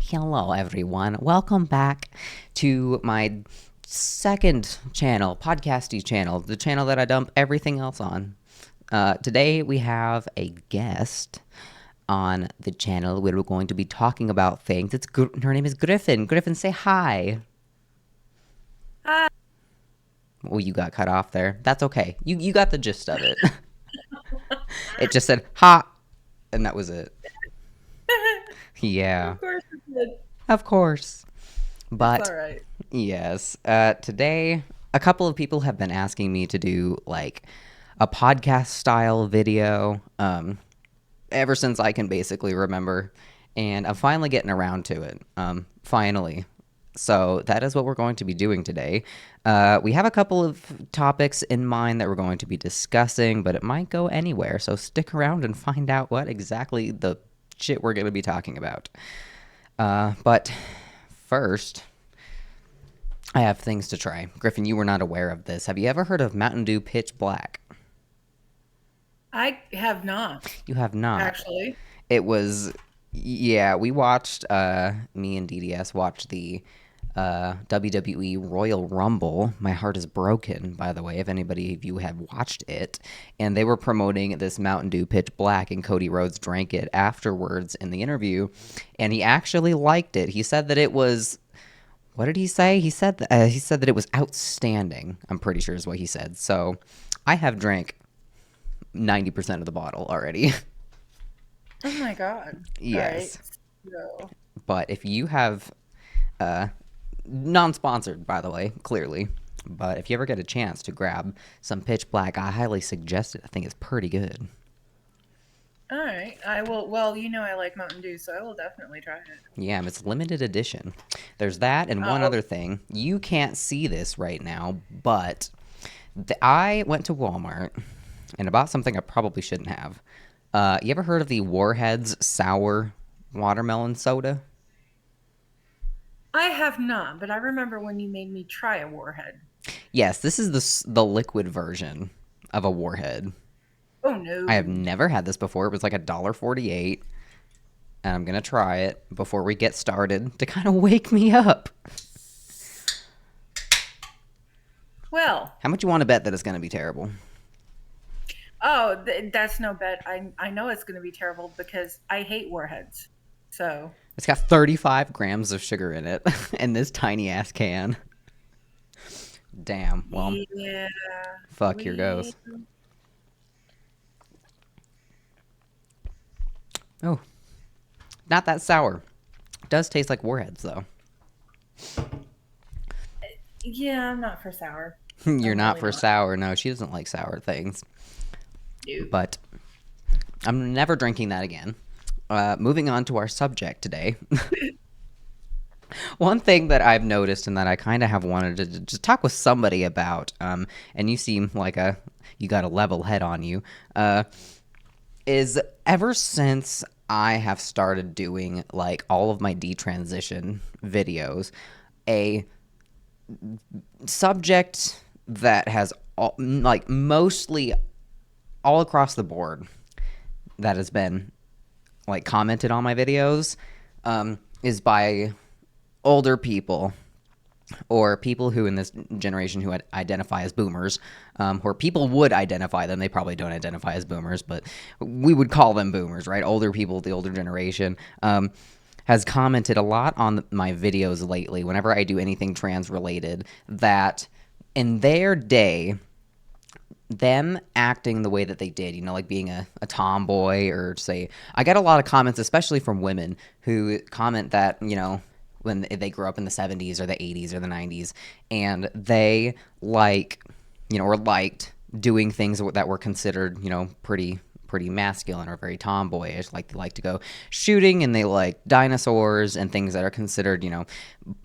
Hello, everyone. Welcome back to my second channel, podcasty channel, the channel that I dump everything else on. Today we have a guest on the channel where we're going to be talking about things. Her name is Griffin. Griffin, say hi. Hi. Oh, you got cut off there. That's okay. You got the gist of it. It just said ha, and that was it. Yeah, Of course it did. of course. It's But all right. yes, today a couple of people have been asking me to do like a podcast style video ever since I can basically remember, and I'm finally getting around to it. Finally. So that is what we're going to be doing today. We have a couple of topics in mind that we're going to be discussing, but it might go anywhere. So stick around and find out what exactly the shit we're going to be talking about. But first, I have things to try. Griffin, you were not aware of this. Have you ever heard of Mountain Dew Pitch Black? I have not, You have not. actually. It was, yeah, we watched, me and DDS watched the WWE Royal Rumble. My heart is broken, by the way, if anybody of you have watched it. And they were promoting this Mountain Dew Pitch Black, and Cody Rhodes drank it afterwards in the interview. And he actually liked it. He said that it was, what did he say? He said that it was outstanding. I'm pretty sure is what he said. So I have drank 90% of the bottle already. Oh my God. All right. Yes. So, But if you have, uh, non-sponsored, by the way, clearly. But if you ever get a chance to grab some Pitch Black, I highly suggest it. I think it's pretty good. all right. I will. Well, I like Mountain Dew, so I will definitely try it. Yeah, it's limited edition. There's that and one Oh, other thing. You can't see this right now, but I went to Walmart and I bought something I probably shouldn't have. You ever heard of the Warheads sour watermelon soda? I have not, but I remember when you made me try a Warhead. Yes, this is the liquid version of a Warhead. Oh I have no. never had this before. It was like $1.48, and I'm gonna try it before we get started to kind of wake me up. Well, How much you want to bet that it's gonna be terrible? that's no bet. I know it's going to be terrible because I hate Warheads. So It's got 35 grams of sugar in it, in this tiny ass can. Damn. Well, yeah, fuck. Here we. goes. Oh, not that sour. It does taste like Warheads though. Yeah, I'm not for sour. You're I'm not really for not. sour. No, she doesn't like sour things. Nope. But I'm never drinking that again. Moving on to our subject today. One thing that I've noticed and that I kind of have wanted to just talk with somebody about, and you seem like you got a level head on you, is ever since I have started doing like all of my detransition videos, a subject that has like mostly all across the board that has been like commented on my videos is by older people or people who in this generation who identify as boomers, or people would identify them. They probably don't identify as boomers, but we would call them boomers, right? Older people, the older generation, has commented a lot on my videos lately whenever I do anything trans related that in their day, them acting the way that they did, like being a tomboy or say, I get a lot of comments, especially from women who comment that, when they grew up in the 70s or the 80s or the 90s and they like, or liked doing things that were considered, pretty masculine or very tomboyish. Like they like to go shooting and they like dinosaurs and things that are considered,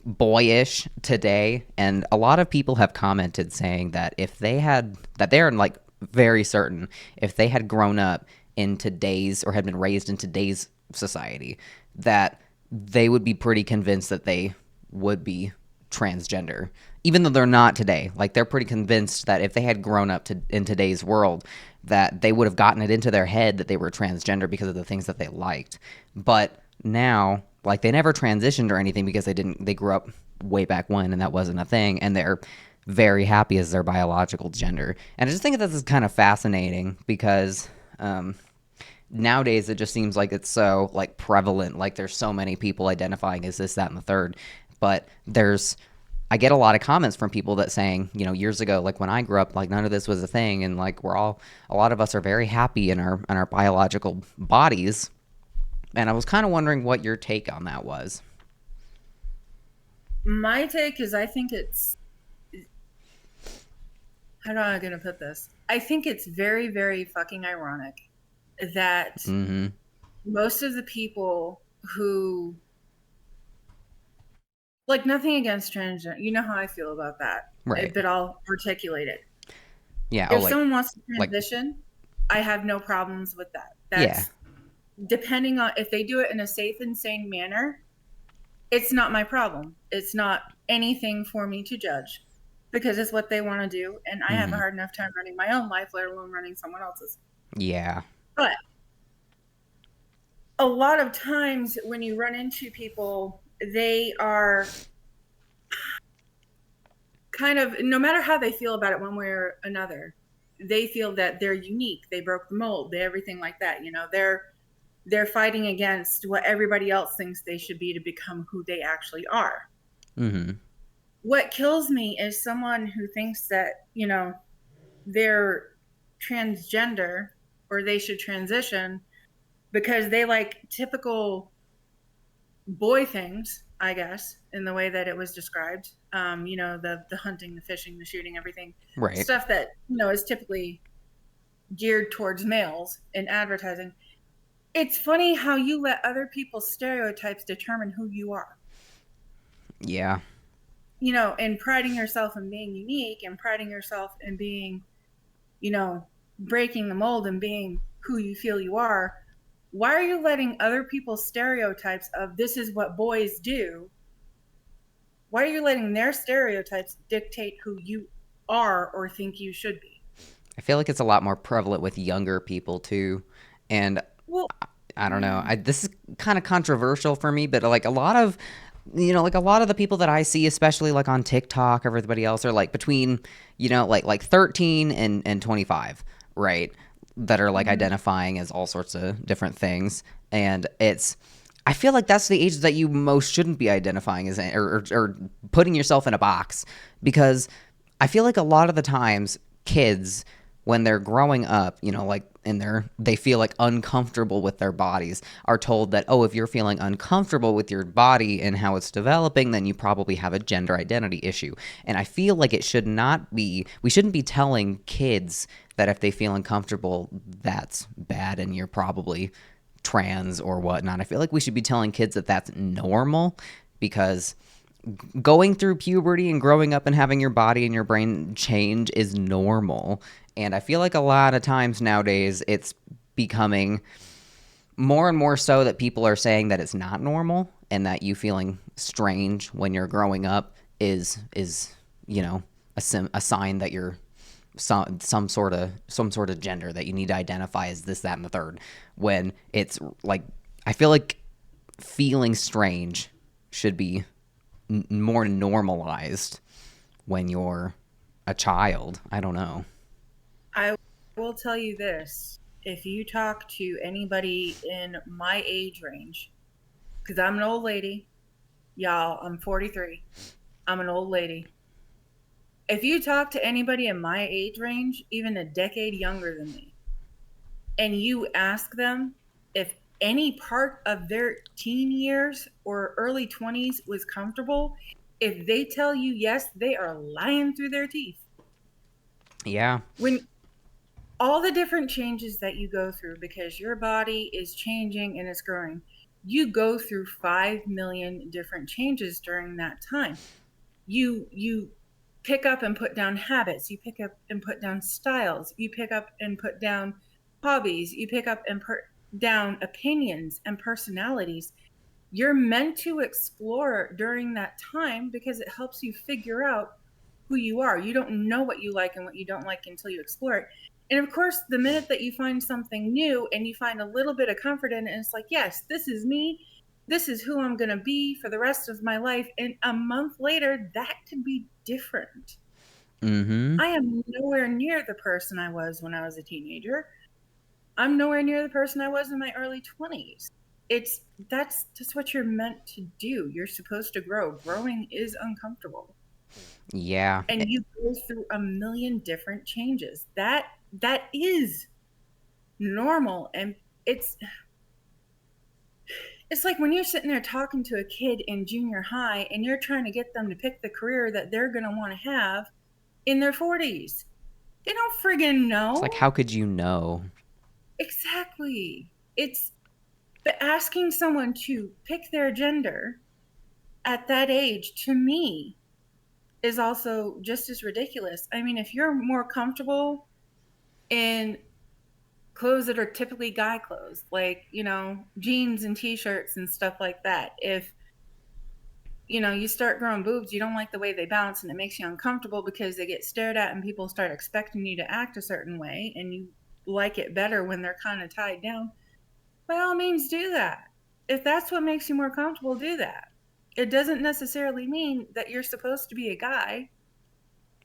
boyish today. And a lot of people have commented saying that that they're like very certain if they had grown up in today's or had been raised in today's society, that they would be pretty convinced that they would be transgender, even though they're not today. Like they're pretty convinced that if they had grown up in today's world, that they would have gotten it into their head that they were transgender because of the things that they liked. But now like they never transitioned or anything because they grew up way back when and that wasn't a thing, and they're very happy as their biological gender. And I just think that this is kind of fascinating because nowadays it just seems like it's so like prevalent, like there's so many people identifying as this, that, and the third. But there's I get a lot of comments from people that saying, years ago, like when I grew up, like none of this was a thing, and like a lot of us are very happy in our biological bodies. And I was kind of wondering what your take on that was. My take is I think it's, how am I going to put this? I think it's very, very fucking ironic that Mm-hmm. most of the people who, like, nothing against transgender, you know how I feel about that, Right. but I'll articulate it. Yeah. Oh, If someone wants to like, transition, I have no problems with that. yeah. That's depending on if they do it in a safe and sane manner. It's not my problem. It's not anything for me to judge because it's what they want to do. And I have a Mm-hmm. hard enough time running my own life, let alone running someone else's. Yeah. But a lot of times when you run into people, they are kind of, no matter how they feel about it one way or another, they feel that they're unique. They broke the mold, they everything like that. They're fighting against what everybody else thinks they should be to become who they actually are. Mm-hmm. What kills me is someone who thinks that, they're transgender or they should transition because they like typical boy things, I guess, in the way that it was described. The hunting, the fishing, the shooting, everything, Right. stuff that, is typically geared towards males in advertising. It's funny how you let other people's stereotypes determine who you are. Yeah. And priding yourself in being unique and priding yourself in being, you know, breaking the mold and being who you feel you are. Why are you letting other people's stereotypes of this is what boys do? Why are you letting their stereotypes dictate who you are or think you should be? I feel like it's a lot more prevalent with younger people too. And Well, I don't know. This is kind of controversial for me, but like a lot of like a lot of the people that I see, especially like on TikTok, everybody else are like between, like 13 and 25, right? That are like mm-hmm. identifying as all sorts of different things. And I feel like that's the age that you most shouldn't be identifying as, or putting yourself in a box, because I feel like a lot of the times kids, when they're growing up, like they feel like uncomfortable with their bodies, are told that, oh, if you're feeling uncomfortable with your body and how it's developing, then you probably have a gender identity issue. And I feel like we shouldn't be telling kids that if they feel uncomfortable, that's bad and you're probably trans or whatnot. I feel like we should be telling kids that that's normal, because going through puberty and growing up and having your body and your brain change is normal. And I feel like a lot of times nowadays it's becoming more and more so that people are saying that it's not normal, and that you feeling strange when you're growing up is a sign that you're some sort of gender, that you need to identify as this, that, and the third. When it's like, I feel like feeling strange should be more normalized when you're a child. I don't know. I will tell you this. If you talk to anybody in my age range, because I'm an old lady, y'all, I'm 43. I'm an old lady. If you talk to anybody in my age range, even a decade younger than me, and you ask them if any part of their teen years or early 20s was comfortable, if they tell you yes, they are lying through their teeth. Yeah. When all the different changes that you go through, because your body is changing and it's growing, you go through 5 million different changes during that time. You pick up and put down habits, you pick up and put down styles, you pick up and put down hobbies, you pick up and put down opinions and personalities. You're meant to explore during that time because it helps you figure out who you are. You don't know what you like and what you don't like until you explore it. And of course, the minute that you find something new and you find a little bit of comfort in it, and it's like, yes, this is me, this is who I'm going to be for the rest of my life. And a month later, that could be different. Mm-hmm. I am nowhere near the person I was when I was a teenager. I'm nowhere near the person I was in my early 20s. It's that's just what you're meant to do. You're supposed to grow. Growing is uncomfortable. Yeah. And you go through a million different changes. That is normal, and it's it's like when you're sitting there talking to a kid in junior high and you're trying to get them to pick the career that they're going to want to have in their 40s. They don't friggin' It's like, know. how could you know? Exactly. It's But asking someone to pick their gender at that age, to me, is also just as ridiculous. I mean, if you're more comfortable in clothes that are typically guy clothes, like, jeans and t-shirts and stuff like that, if you start growing boobs, you don't like the way they bounce and it makes you uncomfortable because they get stared at and people start expecting you to act a certain way, and you like it better when they're kind of tied down, by all means do that. If that's what makes you more comfortable, do that. It doesn't necessarily mean that you're supposed to be a guy.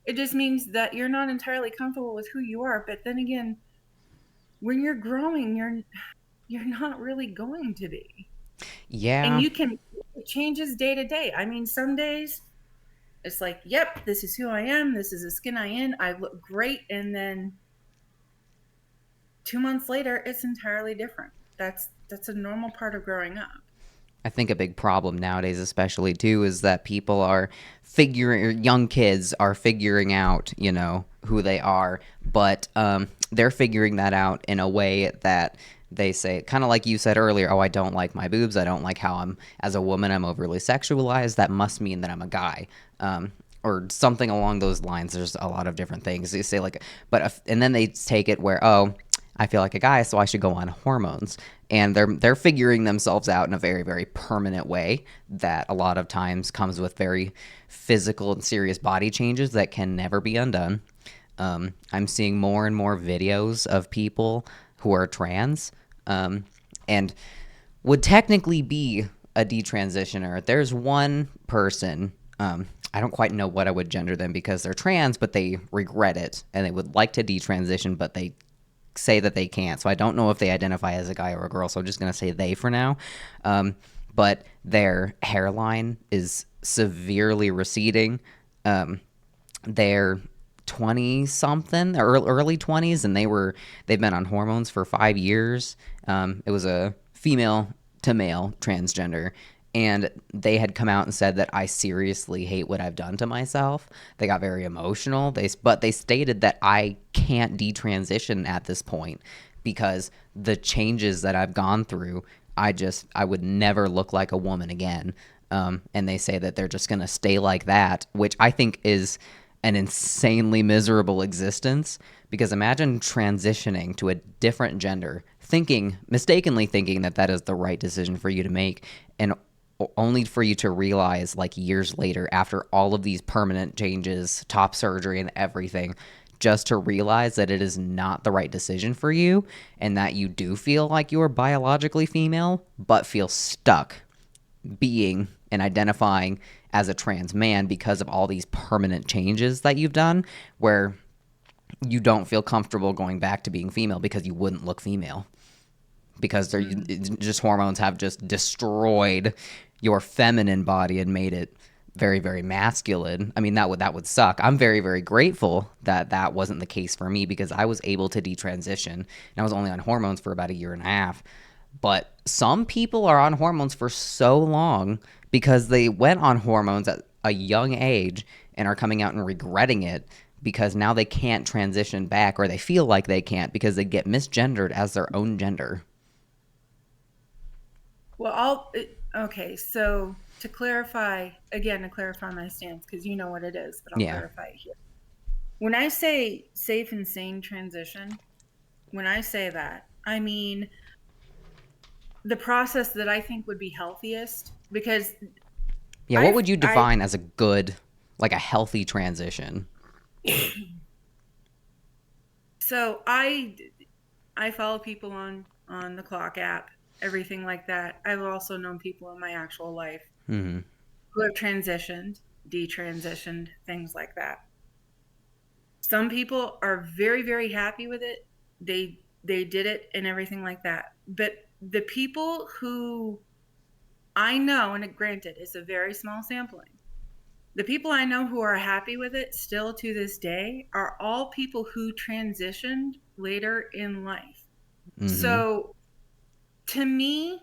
It just means that you're not entirely comfortable with who you are. But then again, when you're growing, you're not really going to be. And Yeah. you can it changes day to day. I mean, some days it's like, yep, this is who I am. This is the skin I in. I look great. And then 2 months later, it's entirely different. That's a normal part of growing up. I think a big problem nowadays, especially too, is that people are figuring, or young kids are figuring out, who they are, but they're figuring that out in a way that they say, kind of like you said earlier, oh, I don't like my boobs. I don't like how as a woman, I'm overly sexualized. That must mean that I'm a guy. Or something along those lines. There's a lot of different things. They say like, and then they take it where, oh, I feel like a guy, so I should go on hormones. And they're figuring themselves out in a very, very permanent way that a lot of times comes with very physical and serious body changes that can never be undone. I'm seeing more and more videos of people who are trans, and would technically be a detransitioner. There's one person, I don't quite know what I would gender them because they're trans, but they regret it and they would like to detransition, but they say that they can't. So I don't know if they identify as a guy or a girl. So I'm just going to say they for now. But their hairline is severely receding. They're 20 something, early 20s, and they've been on hormones for 5 years. It was a female to male transgender, and they had come out and said that I seriously hate what I've done to myself. They got very emotional. But they stated that I can't detransition at this point because the changes that I've gone through, I would never look like a woman again. And they say that they're just going to stay like that, which I think is an insanely miserable existence. Because imagine transitioning to a different gender, mistakenly thinking that that is the right decision for you to make, and only for you to realize like years later, after all of these permanent changes, top surgery and everything, just to realize that it is not the right decision for you, and that you do feel like you are biologically female but feel stuck being and identifying as a trans man because of all these permanent changes that you've done, where you don't feel comfortable going back to being female because you wouldn't look female, because they're just hormones have just destroyed your feminine body and made it very, very masculine. I mean, that would suck. I'm very, very grateful that that wasn't the case for me, because I was able to detransition, and I was only on hormones for about a year and a half. But some people are on hormones for so long because they went on hormones at a young age and are coming out and regretting it because now they can't transition back, or they feel like they can't because they get misgendered as their own gender. Well, okay. So to clarify my stance, because you know what it is, but I'll Yeah. clarify it here. When I say safe and sane transition, when I say that, I mean the process that I think would be healthiest, because Yeah, what I've would you I define as a good, like a healthy transition? so I follow people on the Clock app, everything like that. I've also known people in my actual life Mm-hmm. who have transitioned, detransitioned, things like that. Some people are very, very happy with it. They did it and everything like that. But the people who I know, and granted, it's a very small sampling. The people I know who are happy with it still to this day are all people who transitioned later in life. Mm-hmm. So to me,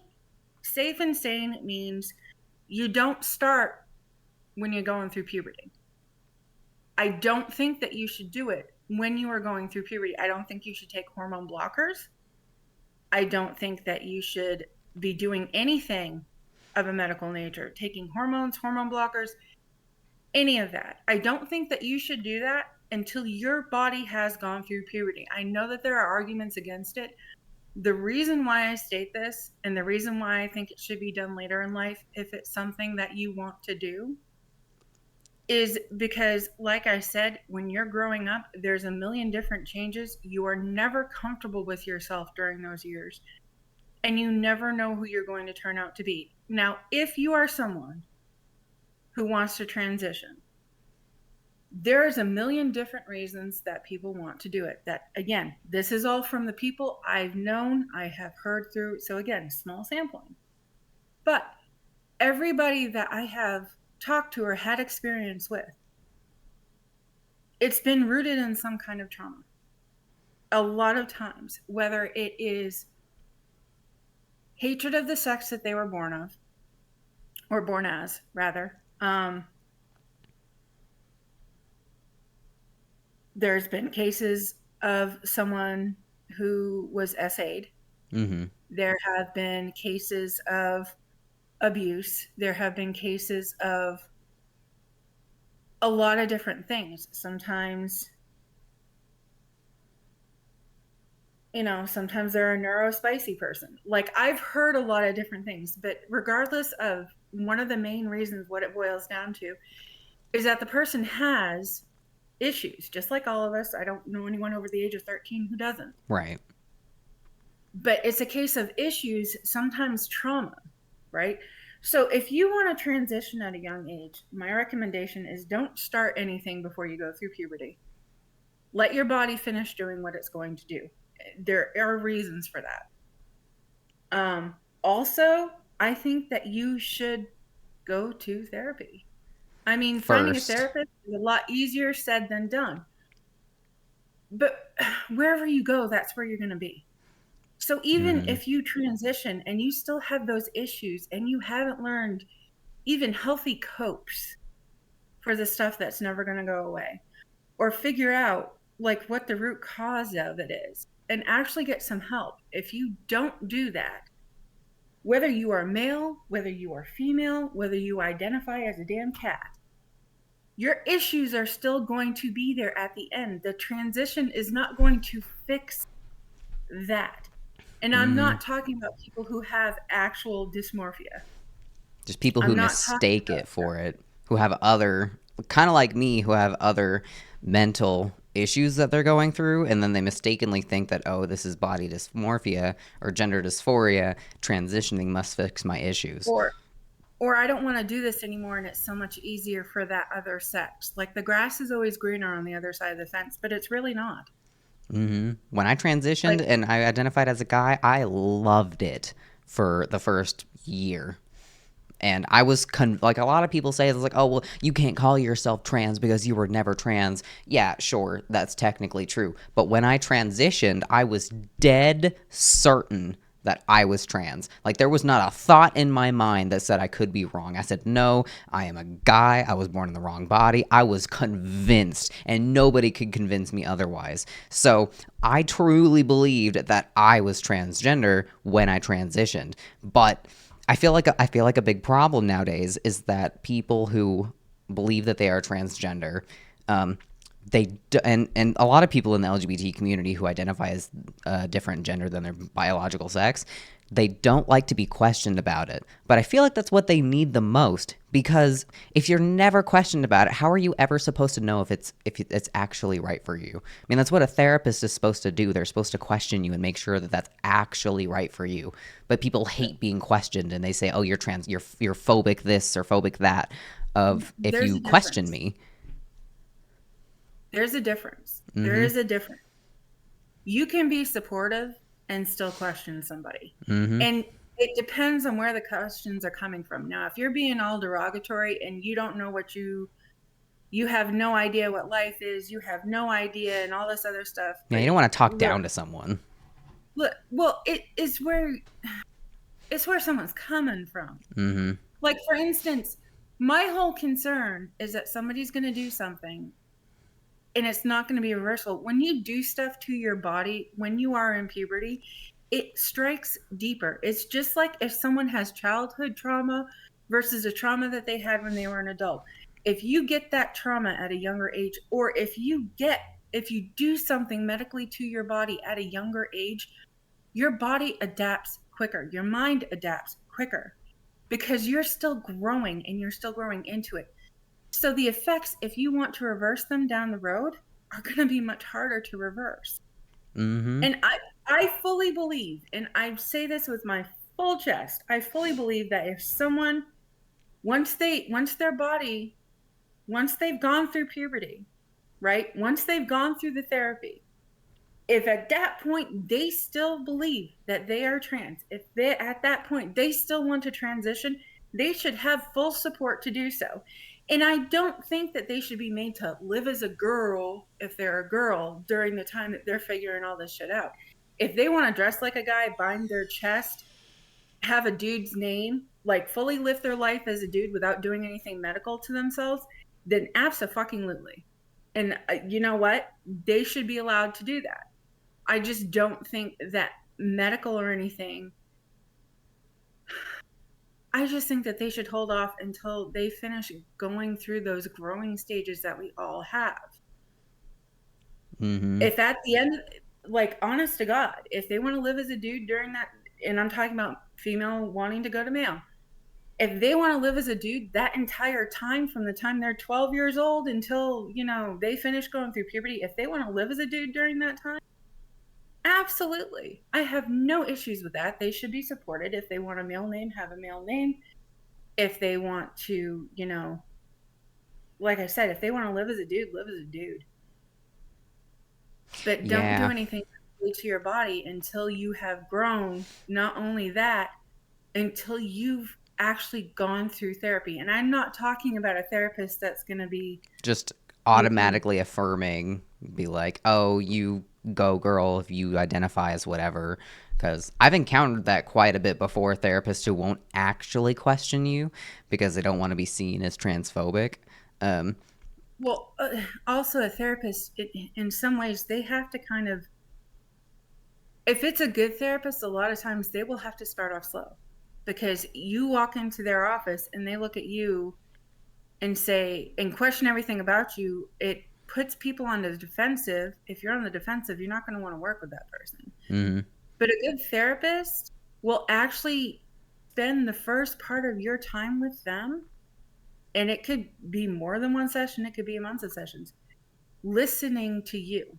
safe and sane means you don't start when you're going through puberty. I don't think that you should do it when you are going through puberty. I don't think you should take hormone blockers. I don't think that you should be doing anything of a medical nature, taking hormones, hormone blockers, any of that. I don't think that you should do that until your body has gone through puberty. I know that there are arguments against it. The reason why I state this and the reason why I think it should be done later in life, if it's something that you want to do, is because, like I said, when you're growing up, there's a million different changes. You are never comfortable with yourself during those years, and you never know who you're going to turn out to be. Now, if you are someone who wants to transition, there's a million different reasons that people want to do it. That, again, this is all from the people I've known, I have heard through. So, again, small sampling. But everybody that I have talked to or had experience with, it's been rooted in some kind of trauma. A lot of times, whether it is hatred of the sex that they were born of, or born as, rather. There's been cases of someone who was SA'd. Mm-hmm. There have been cases of abuse. There have been cases of a lot of different things. Sometimes, sometimes they're a neurospicy person. Like, I've heard a lot of different things, but regardless of, one of the main reasons what it boils down to is that the person has issues, just like all of us. I don't know anyone over the age of 13 who doesn't. Right. But it's a case of issues, sometimes trauma, right? So if you want to transition at a young age, my recommendation is don't start anything before you go through puberty. Let your body finish doing what it's going to do. There are reasons for that. Also, I think that you should go to therapy. I mean, finding a First. therapist is a lot easier said than done. But wherever you go, that's where you're going to be. So even Mm-hmm. if you transition and you still have those issues and you haven't learned even healthy copes for the stuff that's never going to go away, or figure out like what the root cause of it is and actually get some help. If you don't do that, whether you are male, whether you are female, whether you identify as a damn cat, your issues are still going to be there at the end. The transition is not going to fix that. And I'm Mm-hmm. not talking about people who have actual dysmorphia. Just people who I'm not talking mistake about it for it, who have other, kind of like me, who have other mental issues that they're going through, and then they mistakenly think that, oh, this is body dysmorphia or gender dysphoria. Transitioning must fix my issues. or or I don't want to do this anymore and it's so much easier for that other sex. Like the grass is always greener on the other side of the fence, but it's really not. Mm-hmm. When I Like, transitioned and I identified as a guy, I loved it for the first year. And I was like a lot of people say, it's like, oh, well, you can't call yourself trans because you were never trans. Yeah, sure, that's technically true. But when I transitioned, I was dead certain that I was trans. Like, there was not a thought in my mind that said I could be wrong. I said, no, I am a guy. I was born in the wrong body. I was convinced, and nobody could convince me otherwise. So I truly believed that I was transgender when I transitioned. But I feel like a big problem nowadays is that people who believe that they are transgender, and a lot of people in the LGBT community who identify as a different gender than their biological sex, they don't like to be questioned about it. But I feel like that's what they need the most, because if you're never questioned about it, how are you ever supposed to know if it's actually right for you? I mean, that's what a therapist is supposed to do. They're supposed to question you and make sure that that's actually right for you. But people hate being questioned, and they say, "Oh, you're trans, you're phobic this or phobic that." Of if There's you a question difference. me. There's a difference. There Mm-hmm. is a difference. You can be supportive and still question somebody. Mm-hmm. And it depends on where the questions are coming from. Now, if you're being all derogatory and you don't know what you have no idea what life is, you have no idea and all this other stuff, Yeah, but you don't want to talk look, down to someone. look, well, it's where someone's coming from. Mm-hmm. Like for instance, my whole concern is that somebody's going to do something and it's not going to be reversible. When you do stuff to your body when you are in puberty, it strikes deeper. It's just like if someone has childhood trauma versus a trauma that they had when they were an adult. If you get that trauma at a younger age, or if you do something medically to your body at a younger age, your body adapts quicker. Your mind adapts quicker because you're still growing and you're still growing into it. So the effects, if you want to reverse them down the road, are going to be much harder to reverse. Mm-hmm. And I fully believe, and I say this with my full chest, I fully believe that if someone once their body once they've gone through puberty, right? Once they've gone through the therapy, if at that point they still believe that they are trans, if they at that point they still want to transition, they should have full support to do so. And I don't think that they should be made to live as a girl if they're a girl during the time that they're figuring all this shit out. If they want to dress like a guy, bind their chest, have a dude's name, like fully live their life as a dude without doing anything medical to themselves, then absolutely. And you know what? They should be allowed to do that. I just don't think that medical or anything. I just think that they should hold off until they finish going through those growing stages that we all have. Mm-hmm. If at the end, like honest to God, if they want to live as a dude during that, and I'm talking about female wanting to go to male, if they want to live as a dude that entire time from the time they're 12 years old until, they finish going through puberty, if they want to live as a dude during that time, absolutely. I have no issues with that. They should be supported. If they want a male name, have a male name. If they want to, like I said, if they want to live as a dude, live as a dude. But don't do Yeah. anything to your body until you have grown. Not only that, until you've actually gone through therapy. And I'm not talking about a therapist that's going to be, Just you know, automatically affirming, be like, "Oh, you go girl if you identify as whatever." Because I've encountered that quite a bit before, therapists who won't actually question you because they don't want to be seen as transphobic. Um, well, also a therapist, in some ways, they have to kind of, if it's a good therapist, a lot of times they will have to start off slow because you walk into their office and they look at you and say and question everything about you. It puts people on the defensive. If you're on the defensive, you're not going to want to work with that person. mm, But a good therapist will actually spend the first part of your time with them, and it could be more than one session, it could be months of sessions, listening to you.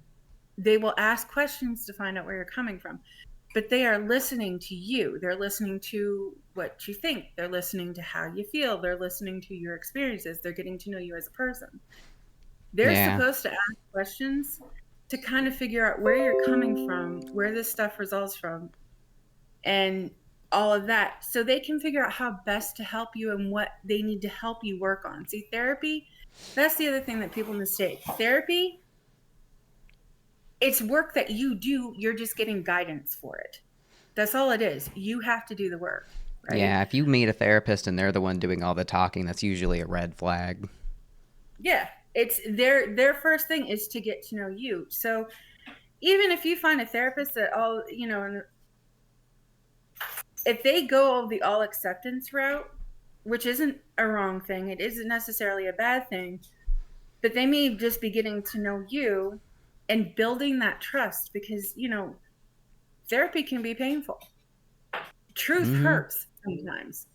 They will ask questions to find out where you're coming from, but they are listening to you. They're listening to what you think. They're listening to how you feel. They're listening to your experiences. They're getting to know you as a person. They're yeah, supposed to ask questions to kind of figure out where you're coming from, where this stuff results from, and all of that. So they can figure out how best to help you and what they need to help you work on. See, therapy, that's the other thing that people mistake. Therapy, it's work that you do, you're just getting guidance for it. That's all it is. You have to do the work, right? yeah. If you meet a therapist and they're the one doing all the talking, that's usually a red flag. Yeah. It's their first thing is to get to know you. So even if you find a therapist that all, if they go the all acceptance route, which isn't a wrong thing, it isn't necessarily a bad thing, but they may just be getting to know you and building that trust because, therapy can be painful. Truth Mm-hmm. hurts sometimes.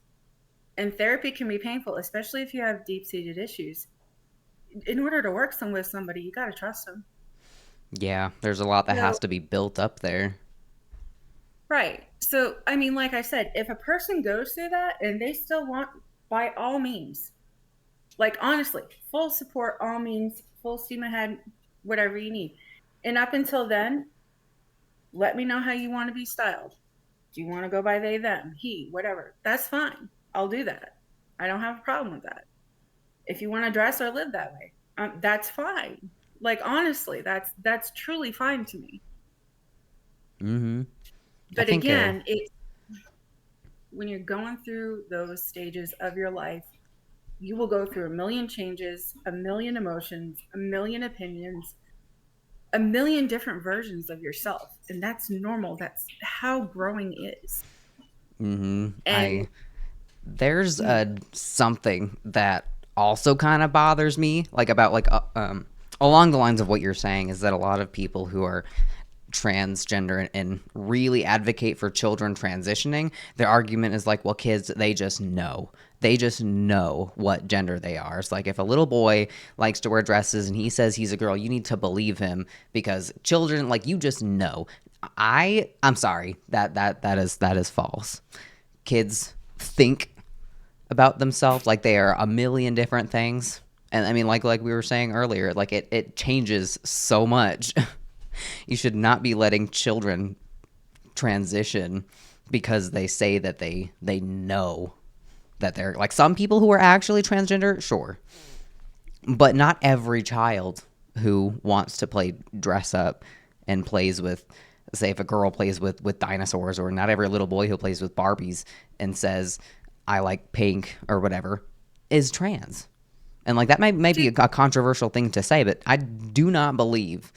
And therapy can be painful, especially if you have deep seated issues. In order to work with somebody, you got to trust them. Yeah, there's a lot that has So, to be built up there. right. So, I mean, like I said, if a person goes through that and they still want, by all means, like honestly, full support, all means, full steam ahead, whatever you need. And up until then, let me know how you want to be styled. Do you want to go by they, them, he, whatever? That's fine. I'll do that. I don't have a problem with that. If you want to dress or live that way, that's fine. Like honestly, that's truly fine to me. Mm-hmm. I But think, again, it's when you're going through those stages of your life, you will go through a million changes, a million emotions, a million opinions, a million different versions of yourself. And that's normal. That's how growing is. mm-hmm. And There's something that also kind of bothers me, like about like along the lines of what you're saying, is that a lot of people who are transgender and really advocate for children transitioning, their argument is like, well, kids, they just know. They just know what gender they are. It's like if a little boy likes to wear dresses and he says he's a girl, you need to believe him because children, like, you just know. I'm sorry. That is false. Kids think about themselves like they are a million different things. And I mean, like we were saying earlier, like it changes so much. You should not be letting children transition because they say that they know that they're like some people who are actually transgender, sure, but not every child who wants to play dress up and plays with, say, if a girl plays with dinosaurs, or not every little boy who plays with Barbies and says I like pink or whatever is trans. And like that may be dude, a controversial thing to say, but I do not believe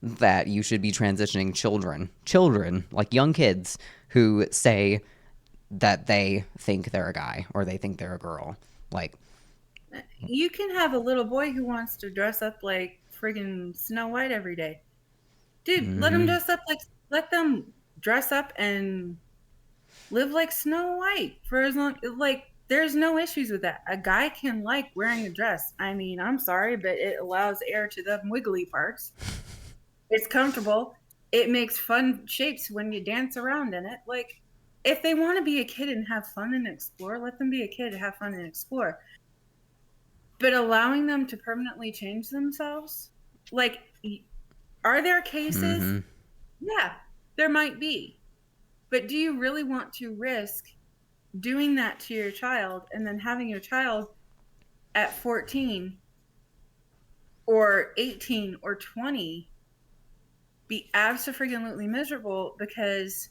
that you should be transitioning children like young kids who say that they think they're a guy or they think they're a girl. Like, you can have a little boy who wants to dress up like friggin' Snow White every day. Dude, let them mm-hmm, dress up like, let them dress up and live like Snow White for as long, like, there's no issues with that. A guy can like wearing a dress. I mean, I'm sorry, but it allows air to the wiggly parts. It's comfortable. It makes fun shapes when you dance around in it. Like, if they want to be a kid and have fun and explore, let them be a kid, have fun and explore. But allowing them to permanently change themselves, like, are there cases? mm-hmm, Yeah, there might be. But do you really want to risk doing that to your child and then having your child at 14 or 18 or 20 be absolutely miserable because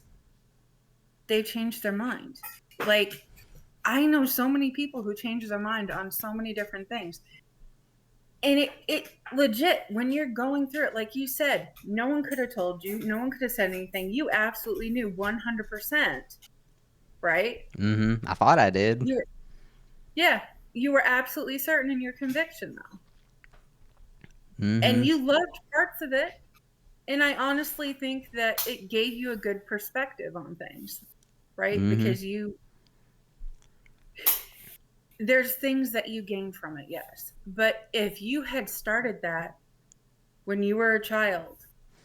they changed their mind? Like, I know so many people who change their mind on so many different things. And it legit, when you're going through it, like you said, no one could have told you, no one could have said anything. You absolutely knew 100%, right? mm-hmm. I thought I did. You, yeah, you were absolutely certain in your conviction, though. And Mm-hmm, you loved parts of it. And I honestly think that it gave you a good perspective on things, right? mm-hmm. Because there's things that you gain from it, yes. But if you had started that when you were a child,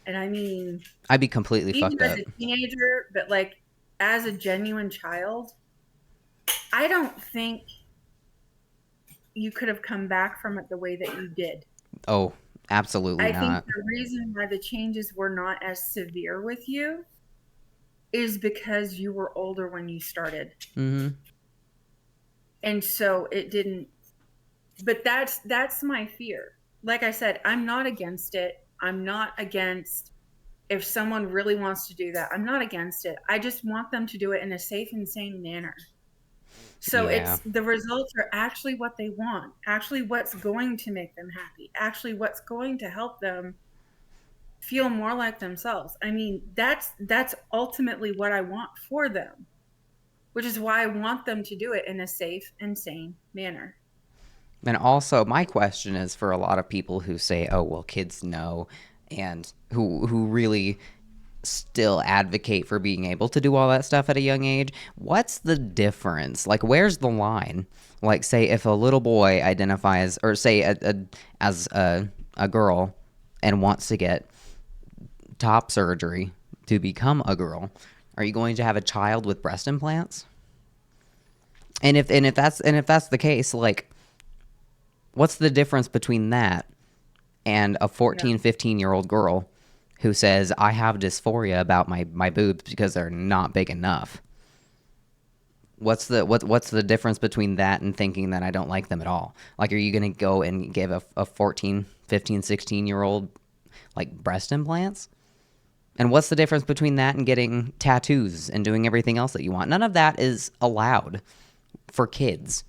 and I mean, I'd be completely even fucked as up. a teenager, but like as a genuine child, I don't think you could have come back from it the way that you did. Oh, absolutely I think not. the reason why the changes were not as severe with you is because you were older when you started. Mm-hmm, And so it didn't, but that's my fear. Like I said, I'm not against it. I'm not against if someone really wants to do that. I'm not against it. I just want them to do it in a safe and sane manner. So yeah. it's the results are actually what they want, actually what's going to make them happy, actually what's going to help them feel more like themselves. I mean, that's ultimately what I want for them, which is why I want them to do it in a safe and sane manner. And also, my question is for a lot of people who say, "Oh, well, kids know," and who really still advocate for being able to do all that stuff at a young age. What's the difference? Like, where's the line? Like, say if a little boy identifies, or say as a girl and wants to get top surgery to become a girl, are you going to have a child with breast implants? And if that's the case, like, what's the difference between that and a Yeah. 14, 15-year-old girl who says, I have dysphoria about my boobs because they're not big enough? What's the difference between that and thinking that I don't like them at all? Like, are you going to go and give a 14, 15, 16-year-old like breast implants? And what's the difference between that and getting tattoos and doing everything else that you want? None of that is allowed for kids,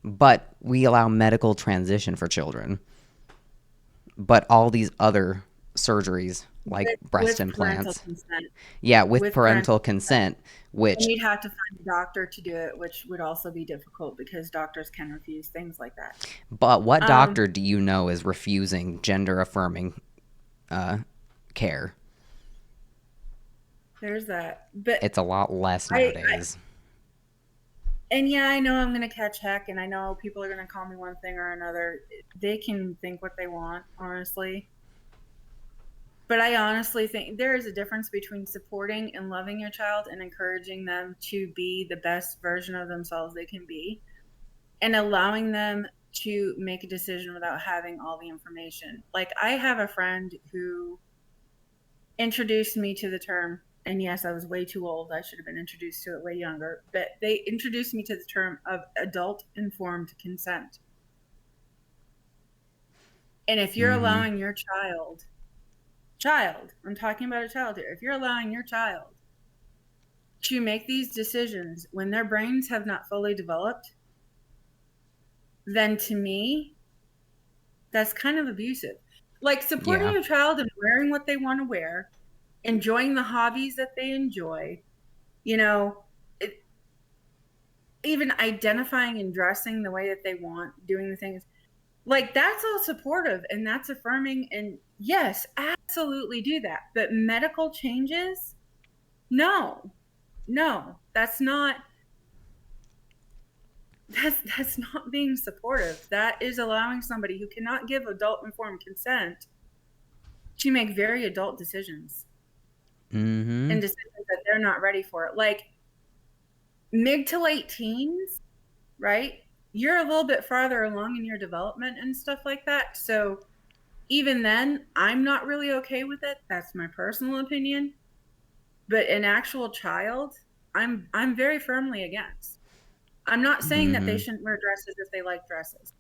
but we allow medical transition for children. But all these other surgeries, like breast With parental implants, consent. yeah, with With parental parental consent. consent, And which, you'd have to find a doctor to do it, which would also be difficult because doctors can refuse things like that. but what Um, doctor do you know is refusing gender affirming care? there's that. But It's a lot less I nowadays. and yeah, I know I'm gonna catch heck, and I know people are gonna call me one thing or another. They can think what they want, honestly. But I honestly think there is a difference between supporting and loving your child and encouraging them to be the best version of themselves they can be, and allowing them to make a decision without having all the information. Like, I have a friend who introduced me to the term, and yes, I was way too old. I should have been introduced to it way younger, but they introduced me to the term of adult informed consent. And if you're Mm-hmm. allowing your I'm talking about a child here, if you're allowing your child to make these decisions when their brains have not fully developed, then to me, that's kind of abusive. Like, supporting Yeah. your child and wearing what they want to wear, enjoying the hobbies that they enjoy, you know, it, even identifying and dressing the way that they want, doing the things like that's all supportive and that's affirming. And yes, absolutely do that. But medical changes, no, no, that's not being supportive. That is allowing somebody who cannot give adult informed consent to make very adult decisions Mm-hmm. and decisions that they're not ready for. Like, mid to late teens, right? You're a little bit farther along in your development and stuff like that. So even then, I'm not really okay with it. That's my personal opinion. But an actual child, I'm very firmly against. I'm not saying that they Mm-hmm. shouldn't wear dresses if they like dresses.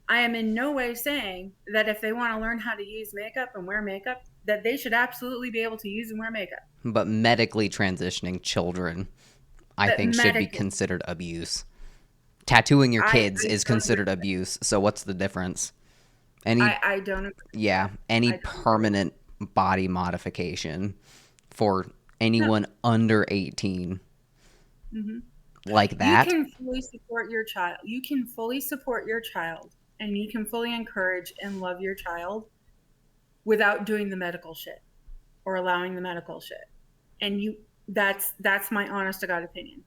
I am in no way saying that if they want to learn how to use makeup and wear makeup, that they should absolutely be able to use and wear makeup. But medically transitioning children, I But think, should be medically, considered abuse. Tattooing your kids I is don't agree considered with it. abuse. So what's the difference? Any I don't agree with Yeah, it. any I don't agree with permanent body modification for it. No. anyone under 18 Hmm. like You that. can fully support your child. You can fully support your child and you can fully encourage and love your child without doing the medical shit or allowing the medical shit. And that's my honest to God opinion.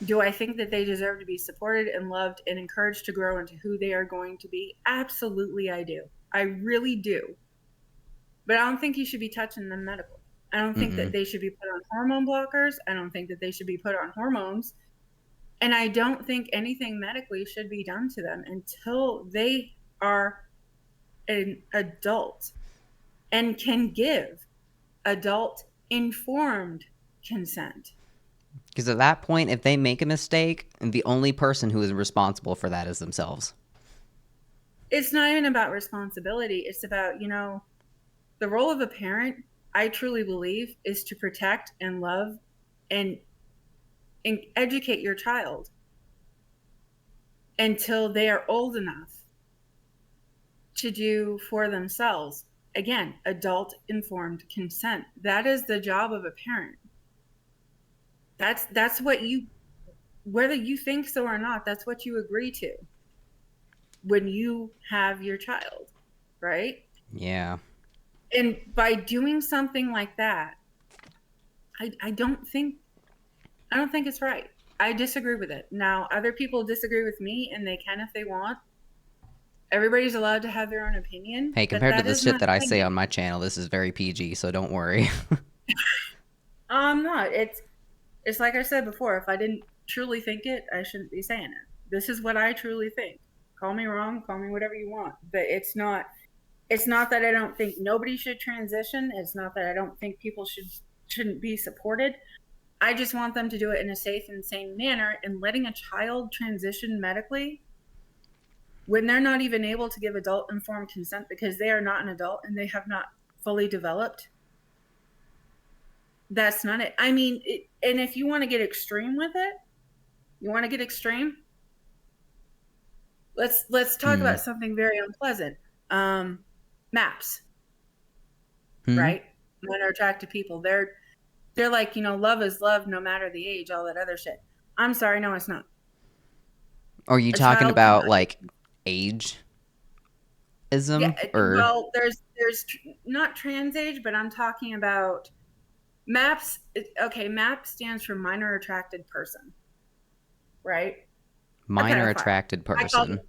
Do I think that they deserve to be supported and loved and encouraged to grow into who they are going to be? Absolutely, I do. I really do. But I don't think you should be touching them medically. I don't think that Mm-mm. they should be put on hormone blockers. I don't think that they should be put on hormones. And I don't think anything medically should be done to them until they are an adult and can give adult informed consent. Because at that point, if they make a mistake, the only person who is responsible for that is themselves. It's not even about responsibility. It's about, the role of a parent, I truly believe, is to protect and love and, and educate your child until they are old enough to do for themselves. Again, adult informed consent. That is the job of a parent. That's what you, whether you think so or not, that's what you agree to when you have your child, right? Yeah. And by doing something like that, I don't think it's right. I disagree with it. Now, other people disagree with me, and they can if they want. Everybody's allowed to have their own opinion, Hey, but compared to that the is shit my that I say opinion. on my channel, this is very PG, so don't worry. I'm not. It's like I said before. If I didn't truly think it, I shouldn't be saying it. This is what I truly think. Call me wrong. Call me whatever you want. But it's not. It's not that I don't think nobody should transition. It's not that I don't think people shouldn't be supported. I just want them to do it in a safe and sane manner. And letting a child transition medically when they're not even able to give adult informed consent because they are not an adult and they have not fully developed, that's not it. I mean, and if you want to get extreme with it, you want to get extreme, let's talk Hmm. about something very unpleasant. Maps, Hmm. right? Men are attracted to people. They're like, love is love no matter the age, all that other shit. I'm sorry, no, it's not. Are you A talking child about cannot. like ageism Yeah, or well, there's not trans age, but I'm talking about MAPS. Okay, MAP stands for minor attracted person, right? A minor pedophile. attracted I call person? them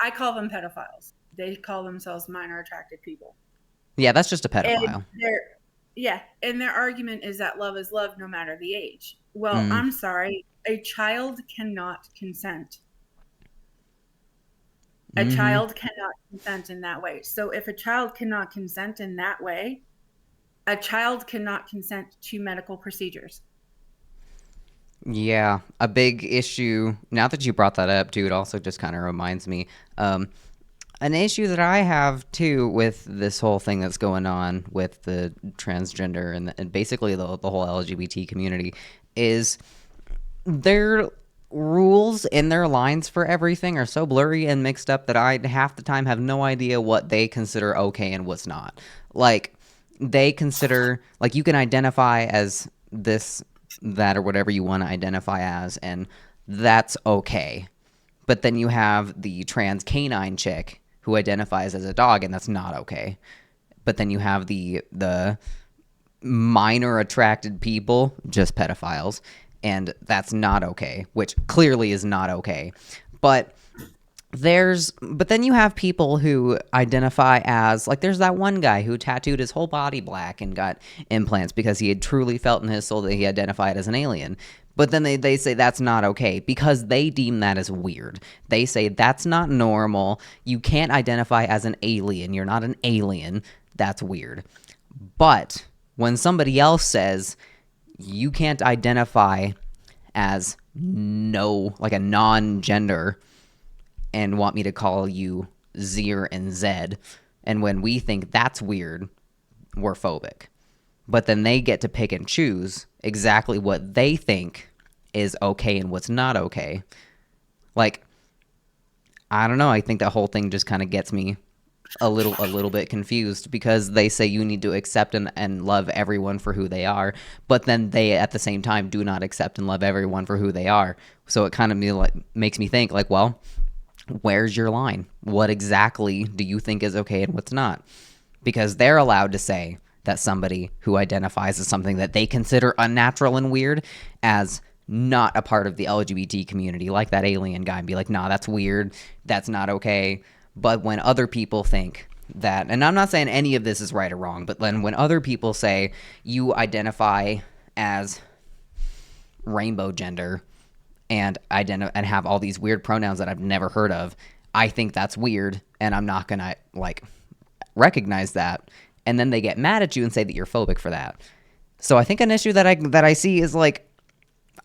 I call them pedophiles. They call themselves minor attracted people. Yeah, that's just a And pedophile. their argument is that love is love no matter the age. Well, Mm. I'm sorry, a child cannot consent. A Mm-hmm. child cannot consent in that way. So if a child cannot consent in that way, a child cannot consent to medical procedures. Yeah, a big issue. Now that you brought that up, too, it also just kind of reminds me. Um, an issue that I have too with this whole thing that's going on with the transgender and basically the whole LGBT community is their rules and their lines for everything are so blurry and mixed up that I half the time have no idea what they consider okay and what's not. Like they consider like you can identify as this, that, or whatever you want to identify as, and that's okay. But then you have the trans canine chick who identifies as a dog, and that's not okay. But then you have the minor attracted people, just pedophiles, and that's not okay, which clearly is not okay. But but then you have people who identify as like there's that one guy who tattooed his whole body black and got implants because he had truly felt in his soul that he identified as an alien. But then they say that's not okay because they deem that as weird. They say that's not normal. You can't identify as an alien. You're not an alien. That's weird. But when somebody else says you can't identify as no, like a non gender, and want me to call you Zir and Zed, and when we think that's weird, we're phobic. But then they get to pick and choose exactly what they think is okay and what's not okay. Like, I don't know. I think that whole thing just kind of gets me a little bit confused because they say you need to accept and love everyone for who they are, but then they at the same time do not accept and love everyone for who they are. So it kind of makes me think like, well, where's your line? What exactly do you think is okay and what's not? Because they're allowed to say that somebody who identifies as something that they consider unnatural and weird as not a part of the LGBT community, like that alien guy, and be like, nah, that's weird. That's not okay. But when other people think that, and I'm not saying any of this is right or wrong, but then when other people say you identify as rainbow gender and and have all these weird pronouns that I've never heard of, I think that's weird, and I'm not gonna like recognize that. And then they get mad at you and say that you're phobic for that. So I think an issue that I see is like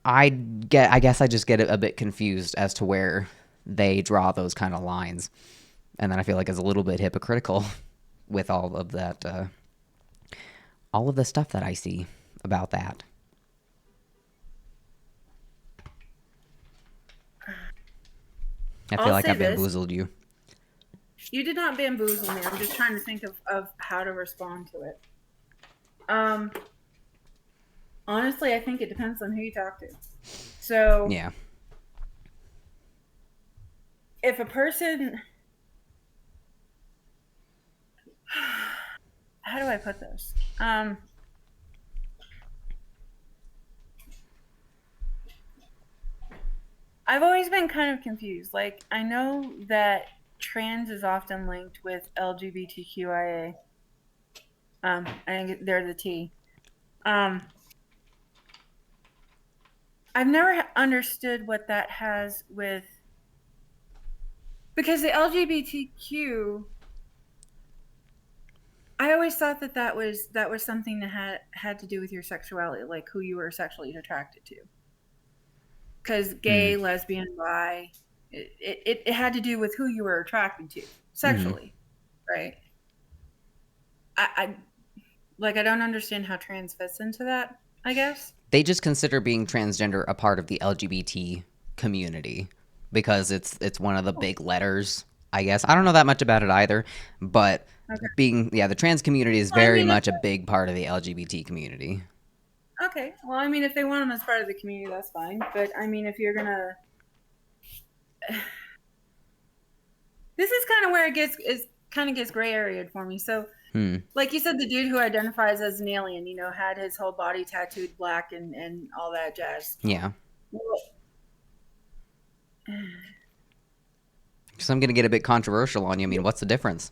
I guess I just get a bit confused as to where they draw those kind of lines, and then I feel like it's a little bit hypocritical with all of the stuff that I see about that. I feel I'll like I say this. bamboozled you. You did not bamboozle me. I'm just trying to think of how to respond to it. Um, Honestly, I think it depends on who you talk to. So Yeah. if a person, how do I put this? I've always been kind of confused. Like, I know that trans is often linked with LGBTQIA. I think they're the T. Um, I've never understood what that has with, because the LGBTQ, I always thought that that was something that had to do with your sexuality, like who you were sexually attracted to. Because Hmm. gay, lesbian, bi, it had to do with who you were attracted to Hmm. sexually, right? I like I don't understand how trans fits into that, I guess. They just consider being transgender a part of the LGBT community because it's one of the Oh, big letters, I guess. I don't know that much about it either, but okay. being the trans community is Well, I very mean, if much a big part of the LGBT community. okay, well, I mean, if they want them as part of the community, that's fine. But I mean, if you're gonna, this is kind of where it gets gray area for me. So, Hmm. like you said, the dude who identifies as an alien, had his whole body tattooed black and all that jazz. Yeah. Well, So I'm gonna get a bit controversial on you. I mean, what's the difference?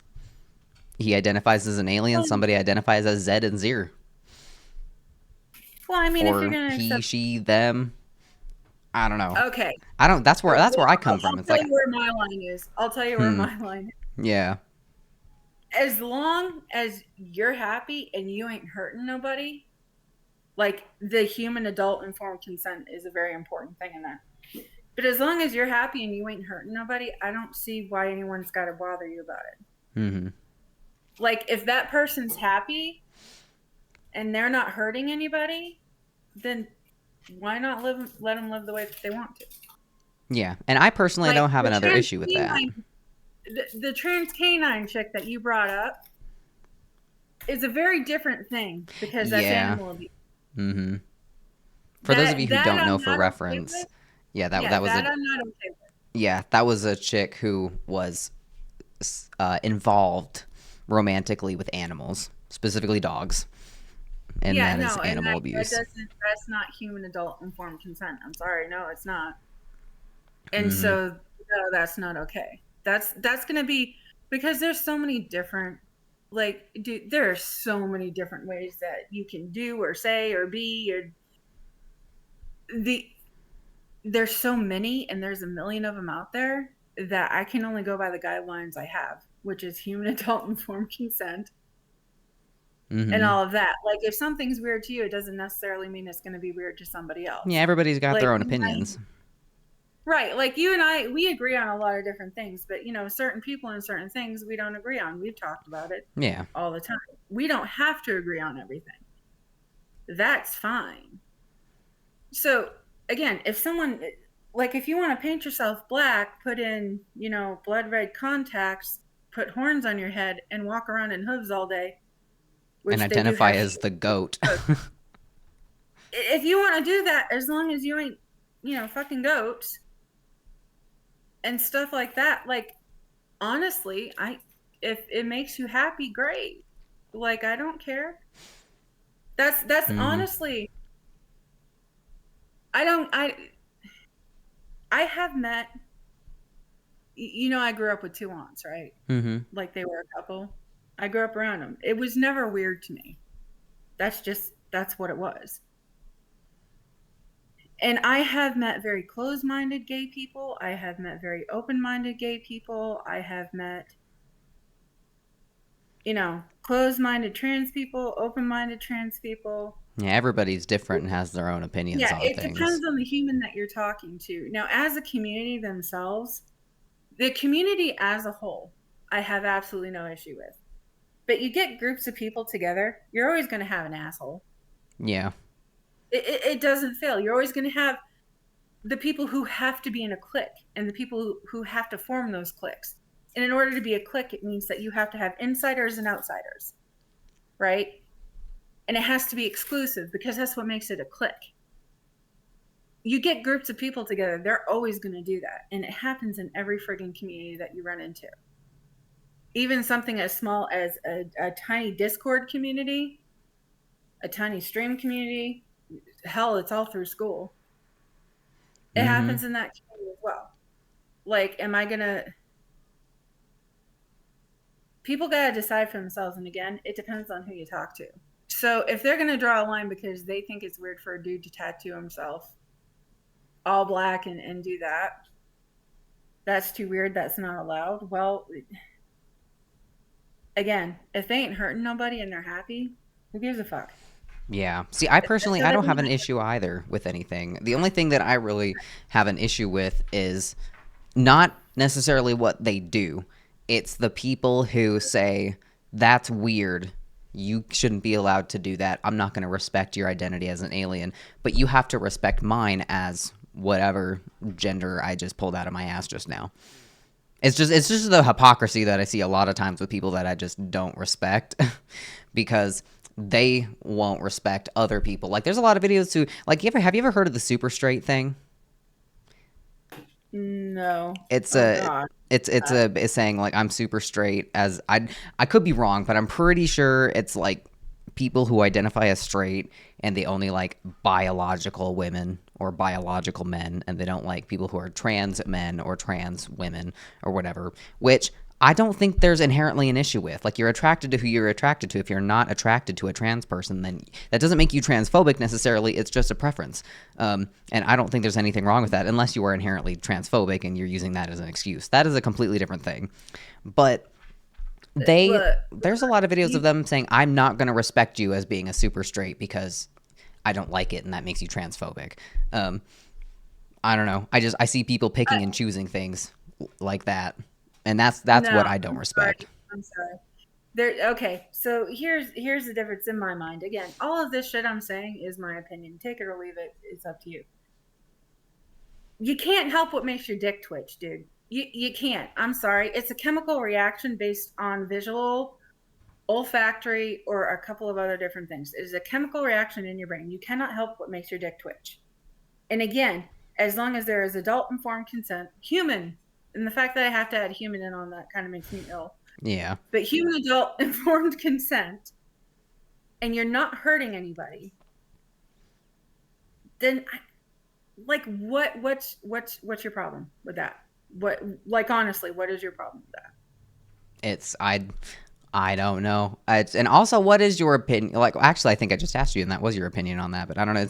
He identifies as an alien. Somebody identifies as Zed and Zir, well, I mean, if you're or gonna he, accept, she, them. I don't know. okay, I don't. That's well, where I I'll, come from. I'll It's tell like, you where my line is. I'll tell you where hmm. my line Yeah. as long as you're happy and you ain't hurting nobody, like the human adult informed consent is a very important thing in that. But as long as you're happy and you ain't hurting nobody, I don't see why anyone's got to bother you about it. Hmm. Like if that person's happy and they're not hurting anybody, then why not let them live the way that they want to? Yeah, and I personally Like don't have another issue with that. the trans canine chick that you brought up is a very different thing because that's Yeah. animal abuse. Hmm. For those of you That who that don't know, I'm for not okay reference, with. yeah, Yeah, that I'm not okay with. that was a chick who was involved romantically with animals, specifically dogs, and Yeah, that is no, and animal that abuse. doesn't that's not human adult informed consent. I'm sorry, no, it's not. And Hmm. so no, that's not okay. That's gonna be because there's so many different, like, dude, there are so many different ways that you can do or say or be or the there's so many and there's a million of them out there that I can only go by the guidelines I have, which is human adult informed consent and Hmm. all of that. Like if something's weird to you, it doesn't necessarily mean it's going to be weird to somebody Yeah, else. everybody's got Like their own you and opinions. right, like you and I, we agree on a lot of different things, but certain people and certain things we don't agree on. We've talked about it Yeah. all the time. We don't have to agree on everything. That's fine. So again, if someone like if you want to paint yourself black, put in, blood red contacts, put horns on your head and walk around in hooves all day, And which they do identify have as the goat. if you want to do that, as long as you ain't, fucking goats and stuff like that, like honestly, I if it makes you happy, great. Like I don't care. That's Hmm. honestly, I don't I have met, I grew up with two aunts, right? Hmm. Like they were a couple. I grew up around them. It was never weird to me. That's what it was. And I have met very closed-minded gay people. I have met very open-minded gay people. I have met, closed-minded trans people, open-minded trans people. Yeah, everybody's different and has their own opinions Yeah, on it things. depends on the human that you're talking to. Now, as a community themselves, the community as a whole, I have absolutely no issue with. But you get groups of people together, you're always going to have an asshole. Yeah. It doesn't fail. You're always going to have the people who have to be in a clique and the people who have to form those cliques. And in order to be a clique, it means that you have to have insiders and outsiders, right? And it has to be exclusive because that's what makes it a clique. You get groups of people together, they're always going to do that. And it happens in every frigging community that you run into. Even something as small as a tiny Discord community, a tiny stream community, hell, it's all through school. It Hmm. happens in that well. Like, am I gonna? People gotta decide for themselves, and again, it depends on who you talk to. So if they're gonna draw a line because they think it's weird for a dude to tattoo himself all black and do that, that's too weird. That's not allowed. Well, again, if they ain't hurting nobody and they're happy, who gives a fuck? Yeah. See, I personally, So I they don't have leave an it. issue either with anything. The only thing that I really have an issue with is not necessarily what they do. It's the people who say, that's weird. You shouldn't be allowed to do that. I'm not going to respect your identity as an alien, but you have to respect mine as whatever gender I just pulled out of my ass just now. It's just the hypocrisy that I see a lot of times with people that I just don't respect because they won't respect other people. Like there's a lot of videos too. Like have you ever heard of the super straight thing? No. It's Oh a God. it's saying like I'm super straight as I could be wrong, but I'm pretty sure it's like people who identify as straight and they only like biological women or biological men and they don't like people who are trans men or trans women or whatever, which I don't think there's inherently an issue with. Like you're attracted to who you're attracted to. If you're not attracted to a trans person, then that doesn't make you transphobic necessarily. It's just a preference. And I don't think there's anything wrong with that unless you are inherently transphobic and you're using that as an excuse. That is a completely different thing. But Look, there's a lot of videos of you, them saying I'm not going to respect you as being a super straight because I don't like it and that makes you transphobic. Um, I don't know. I see people picking and choosing things like that, and that's no, what I don't I'm sorry. respect. I'm sorry. There. Okay. So here's the difference in my mind. Again, all of this shit I'm saying is my opinion. Take it or leave it. It's up to you. You can't help what makes your dick twitch, dude. You can't. I'm sorry. It's a chemical reaction based on visual, olfactory, or a couple of other different things. It is a chemical reaction in your brain. You cannot help what makes your dick twitch. And again, as long as there is adult informed consent, human, and the fact that I have to add human in on that kind of makes me ill, Yeah. but human adult informed consent, and you're not hurting anybody, then like what's your problem with that? What, like, honestly, what is your problem with that? It's I don't know. And also, what is your opinion? Like, actually, I think I just asked you, and that was your opinion on that. But I don't know.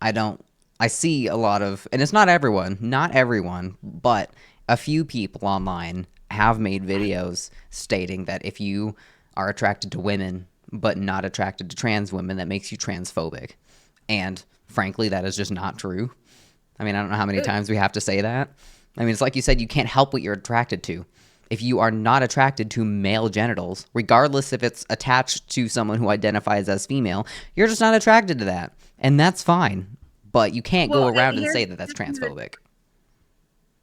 I don't. I see a lot of, and it's not everyone, but a few people online have made videos stating that if you are attracted to women but not attracted to trans women, that makes you transphobic. And frankly, that is just not true. I mean, I don't know how many times we have to say that. I mean, it's like you said, you can't help what you're attracted to. If you are not attracted to male genitals, regardless if it's attached to someone who identifies as female, you're just not attracted to that. And that's fine. But you can't go Well, around and here's say that that's transphobic.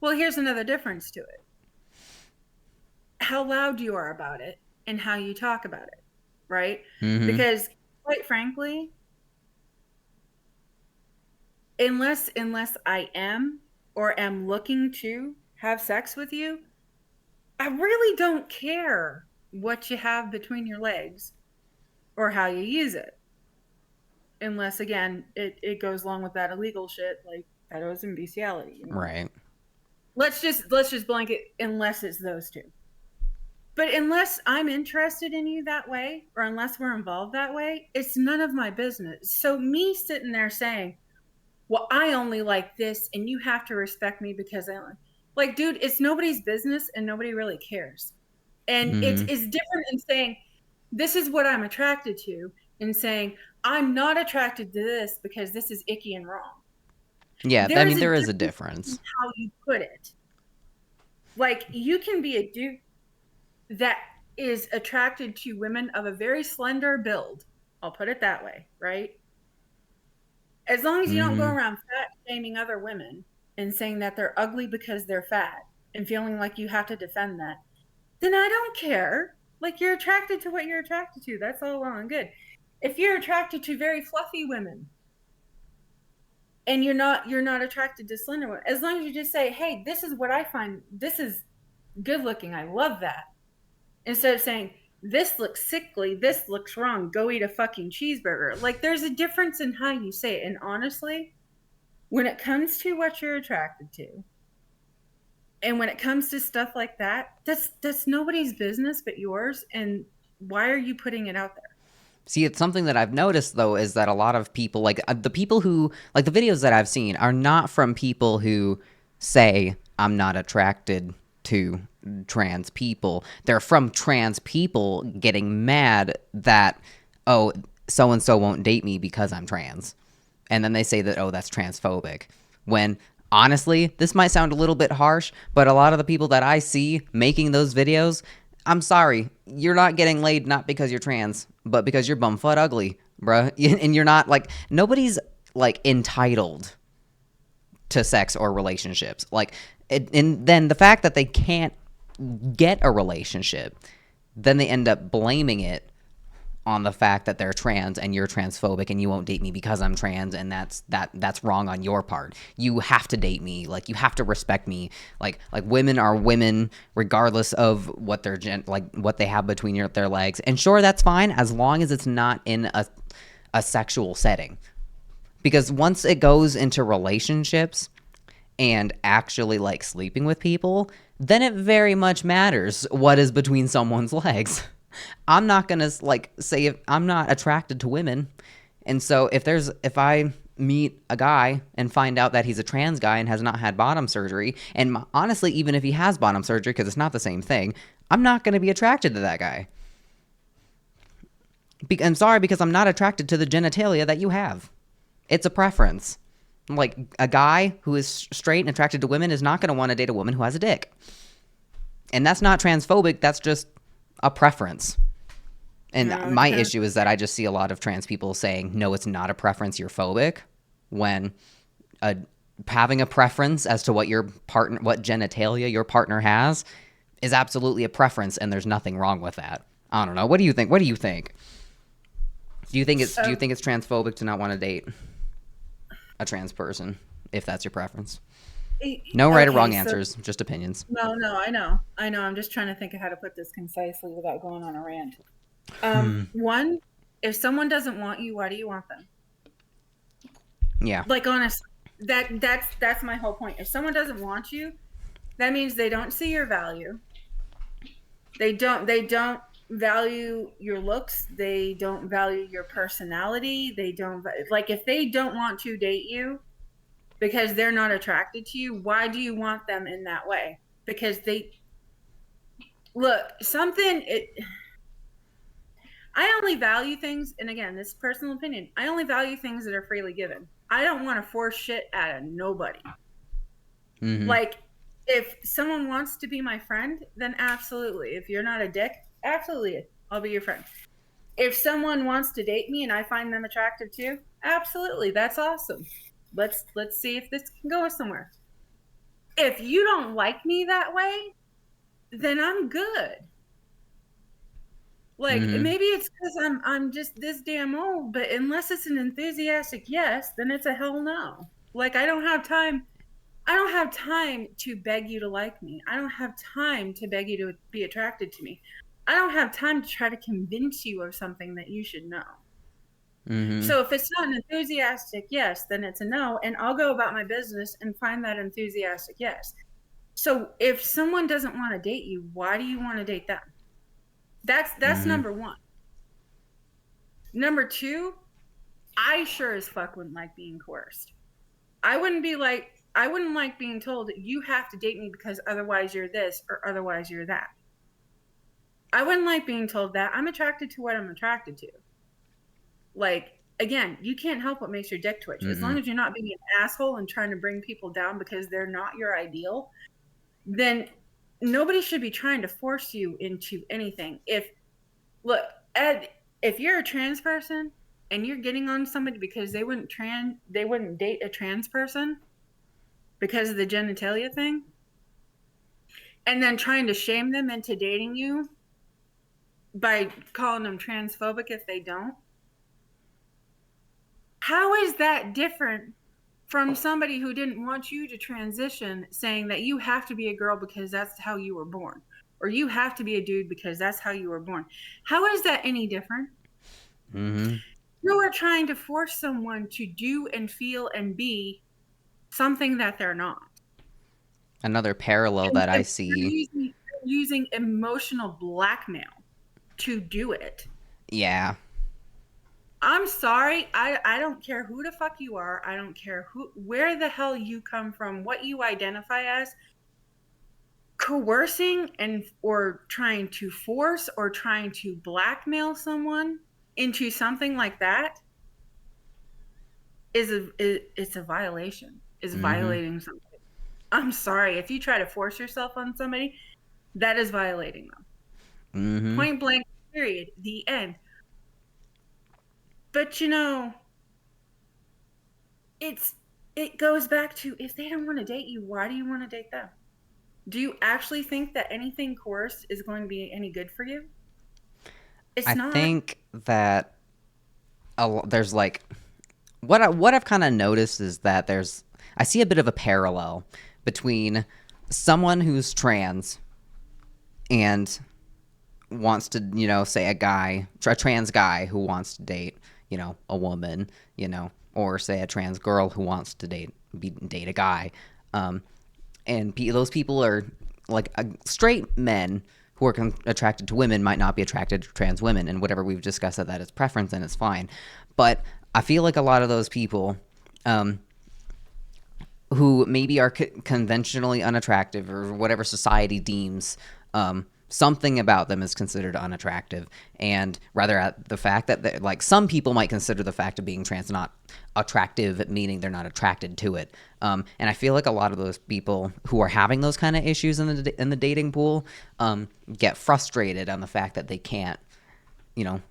here's another difference to it. How loud you are about it and how you talk about it, right? Mm-hmm. Because quite frankly, unless I am or am looking to have sex with you, I really don't care what you have between your legs or how you use it. Unless again, it goes along with that illegal shit like pedos and bestiality, you know. Right. Let's just blanket unless it's those two. But unless I'm interested in you that way, or unless we're involved that way, it's none of my business. So me sitting there saying, well, I only like this and you have to respect me because like, dude, it's nobody's business and nobody really cares. And Mm-hmm. it's different than saying, this is what I'm attracted to, and saying, I'm not attracted to this because this is icky and wrong. Yeah, There I is mean, a there is a difference in difference. how you put it. Like, you can be a dude that is attracted to women of a very slender build. I'll put it that way, right? As long as you don't go Mm-hmm. around fat shaming other women and saying that they're ugly because they're fat and feeling like you have to defend that, then I don't care. Like, you're attracted to what you're attracted to. That's all well and good. If you're attracted to very fluffy women and you're not attracted to slender women, as long as you just say, hey, this is what I find, this is good looking, I love that, instead of saying, this looks sickly, this looks wrong, go eat a fucking cheeseburger. Like, there's a difference in how you say it. And honestly, when it comes to what you're attracted to, And when it comes to stuff like that, that's nobody's business but yours. And why are you putting it out there? See, it's something that I've noticed though is that a lot of people, like the people who, like the videos that I've seen, are not from people who say, I'm not attracted to trans people. They're from trans people getting mad that, oh, so and so won't date me because I'm trans. And then they say that, oh, that's transphobic. When honestly, this might sound a little bit harsh, but a lot of the people that I see making those videos, I'm sorry, you're not getting laid not because you're trans, but because you're bumfuck ugly, bruh. And you're not like, nobody's like entitled to sex or relationships. Like, and then the fact that they can't get a relationship, then they end up blaming it on the fact that they're trans and you're transphobic and you won't date me because I'm trans, and that's wrong on your part. You have to date me, like you have to respect me. Like women are women regardless of what their like what they have between their legs. And sure, that's fine as long as it's not in a sexual setting. Because once it goes into relationships and actually like sleeping with people, then it very much matters what is between someone's legs. I'm not gonna like say if I'm not attracted to women, and so if I meet a guy and find out that he's a trans guy and has not had bottom surgery, and honestly, even if he has bottom surgery, because it's not the same thing, I'm not gonna be attracted to that guy. I'm sorry, because I'm not attracted to the genitalia that you have. It's a preference. Like a guy who is straight and attracted to women is not going to want to date a woman who has a dick. And that's not transphobic, that's just a preference. And No, it my depends. issue is that I just see a lot of trans people saying, no, it's not a preference, you're phobic, when uh, having a preference as to what your partner, what genitalia your partner has, is absolutely a preference, and there's nothing wrong with that. I don't know. What do you think? What do you think? Do you So, think it's transphobic to not want to date a trans person if that's your preference? No right or okay, wrong so answers, just opinions. no, I know. I'm just trying to think of how to put this concisely without going on a rant. One, if someone doesn't want you, why do you want them? Yeah. Like honestly, that's my whole point. If someone doesn't want you, that means they don't see your value. They don't value your looks. They don't value your personality. They don't like if they don't want to date you because they're not attracted to you, why do you want them in that way? Because they look, something it I only value things, and again, this is personal opinion. I only value things that are freely given. I don't want to force shit out of nobody. Mm-hmm. Like, if someone wants to be my friend, then absolutely. If you're not a dick, absolutely, I'll be your friend. If someone wants to date me and I find them attractive too, absolutely, that's awesome. Let's see if this can go somewhere. If you don't like me that way, then I'm good. Like Mm-hmm. maybe it's because I'm just this damn old, but unless it's an enthusiastic yes, then it's a hell no. Like I don't have time to beg you to like me. I don't have time to beg you to be attracted to me. I don't have time to try to convince you of something that you should know. Mm-hmm. So if it's not an enthusiastic yes, then it's a no, and I'll go about my business and find that enthusiastic yes. So if someone doesn't want to date you, why do you want to date them? That's Mm-hmm. number one. Number two, I sure as fuck wouldn't like being coerced. I wouldn't like being told that you have to date me because otherwise you're this or otherwise you're that. I wouldn't like being told that. I'm attracted to what I'm attracted to. Like, again, you can't help what makes your dick twitch. As Mm-hmm. long as you're not being an asshole and trying to bring people down because they're not your ideal, then nobody should be trying to force you into anything. Look, Ed, if you're a trans person and you're getting on somebody because they wouldn't date a trans person because of the genitalia thing, and then trying to shame them into dating you by calling them transphobic if they don't. How is that different from somebody who didn't want you to transition saying that you have to be a girl because that's how you were born, or you have to be a dude because that's how you were born? How is that any different? Mm-hmm. You are trying to force someone to do and feel and be something that they're not. Another parallel that I And see. they're using emotional blackmail to do it. Yeah. I'm sorry. I don't care who the fuck you are. I don't care where the hell you come from, what you identify as. Coercing and or trying to force or trying to blackmail someone into something like that it's a violation. Is Mm-hmm. violating something. I'm sorry. If you try to force yourself on somebody, that is violating them. Mm-hmm. Point blank, period. The end. But it's it goes back to, if they don't want to date you, why do you want to date them? Do you actually think that anything coerced is going to be any good for you? It's I not. think that there's like what I've kind of noticed is that I see a bit of a parallel between someone who's trans and wants to, say a trans guy who wants to date, a woman, or say a trans girl who wants to date a guy. Um, and those people are like straight men who are attracted to women might not be attracted to trans women, and whatever we've discussed that is preference and it's fine. But I feel like a lot of those people, um, who maybe are conventionally unattractive or whatever society deems, something about them is considered unattractive, and rather at the fact that like some people might consider the fact of being trans not attractive, meaning they're not attracted to it. And I feel like a lot of those people who are having those kind of issues in the dating pool, get frustrated on the fact that they can't, you know,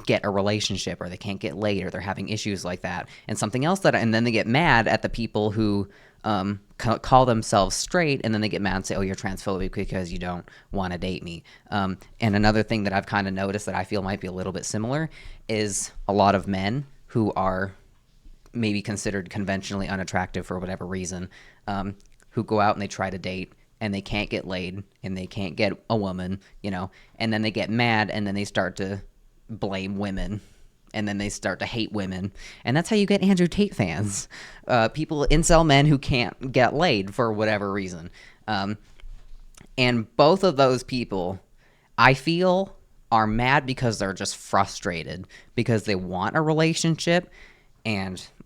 get a relationship, or they can't get laid, or they're having issues like that. And something else and then they get mad at the people who, call themselves straight, and then they get mad and say, oh, you're transphobic because you don't want to date me. And another thing that I've kind of noticed that I feel might be a little bit similar is a lot of men who are maybe considered conventionally unattractive for whatever reason, who go out and they try to date and they can't get laid and they can't get a woman, and then they get mad and then they start to blame women, and then they start to hate women. And that's how you get Andrew Tate fans. People, incel men who can't get laid for whatever reason. And both of those people, I feel, are mad because they're just frustrated because they want a relationship,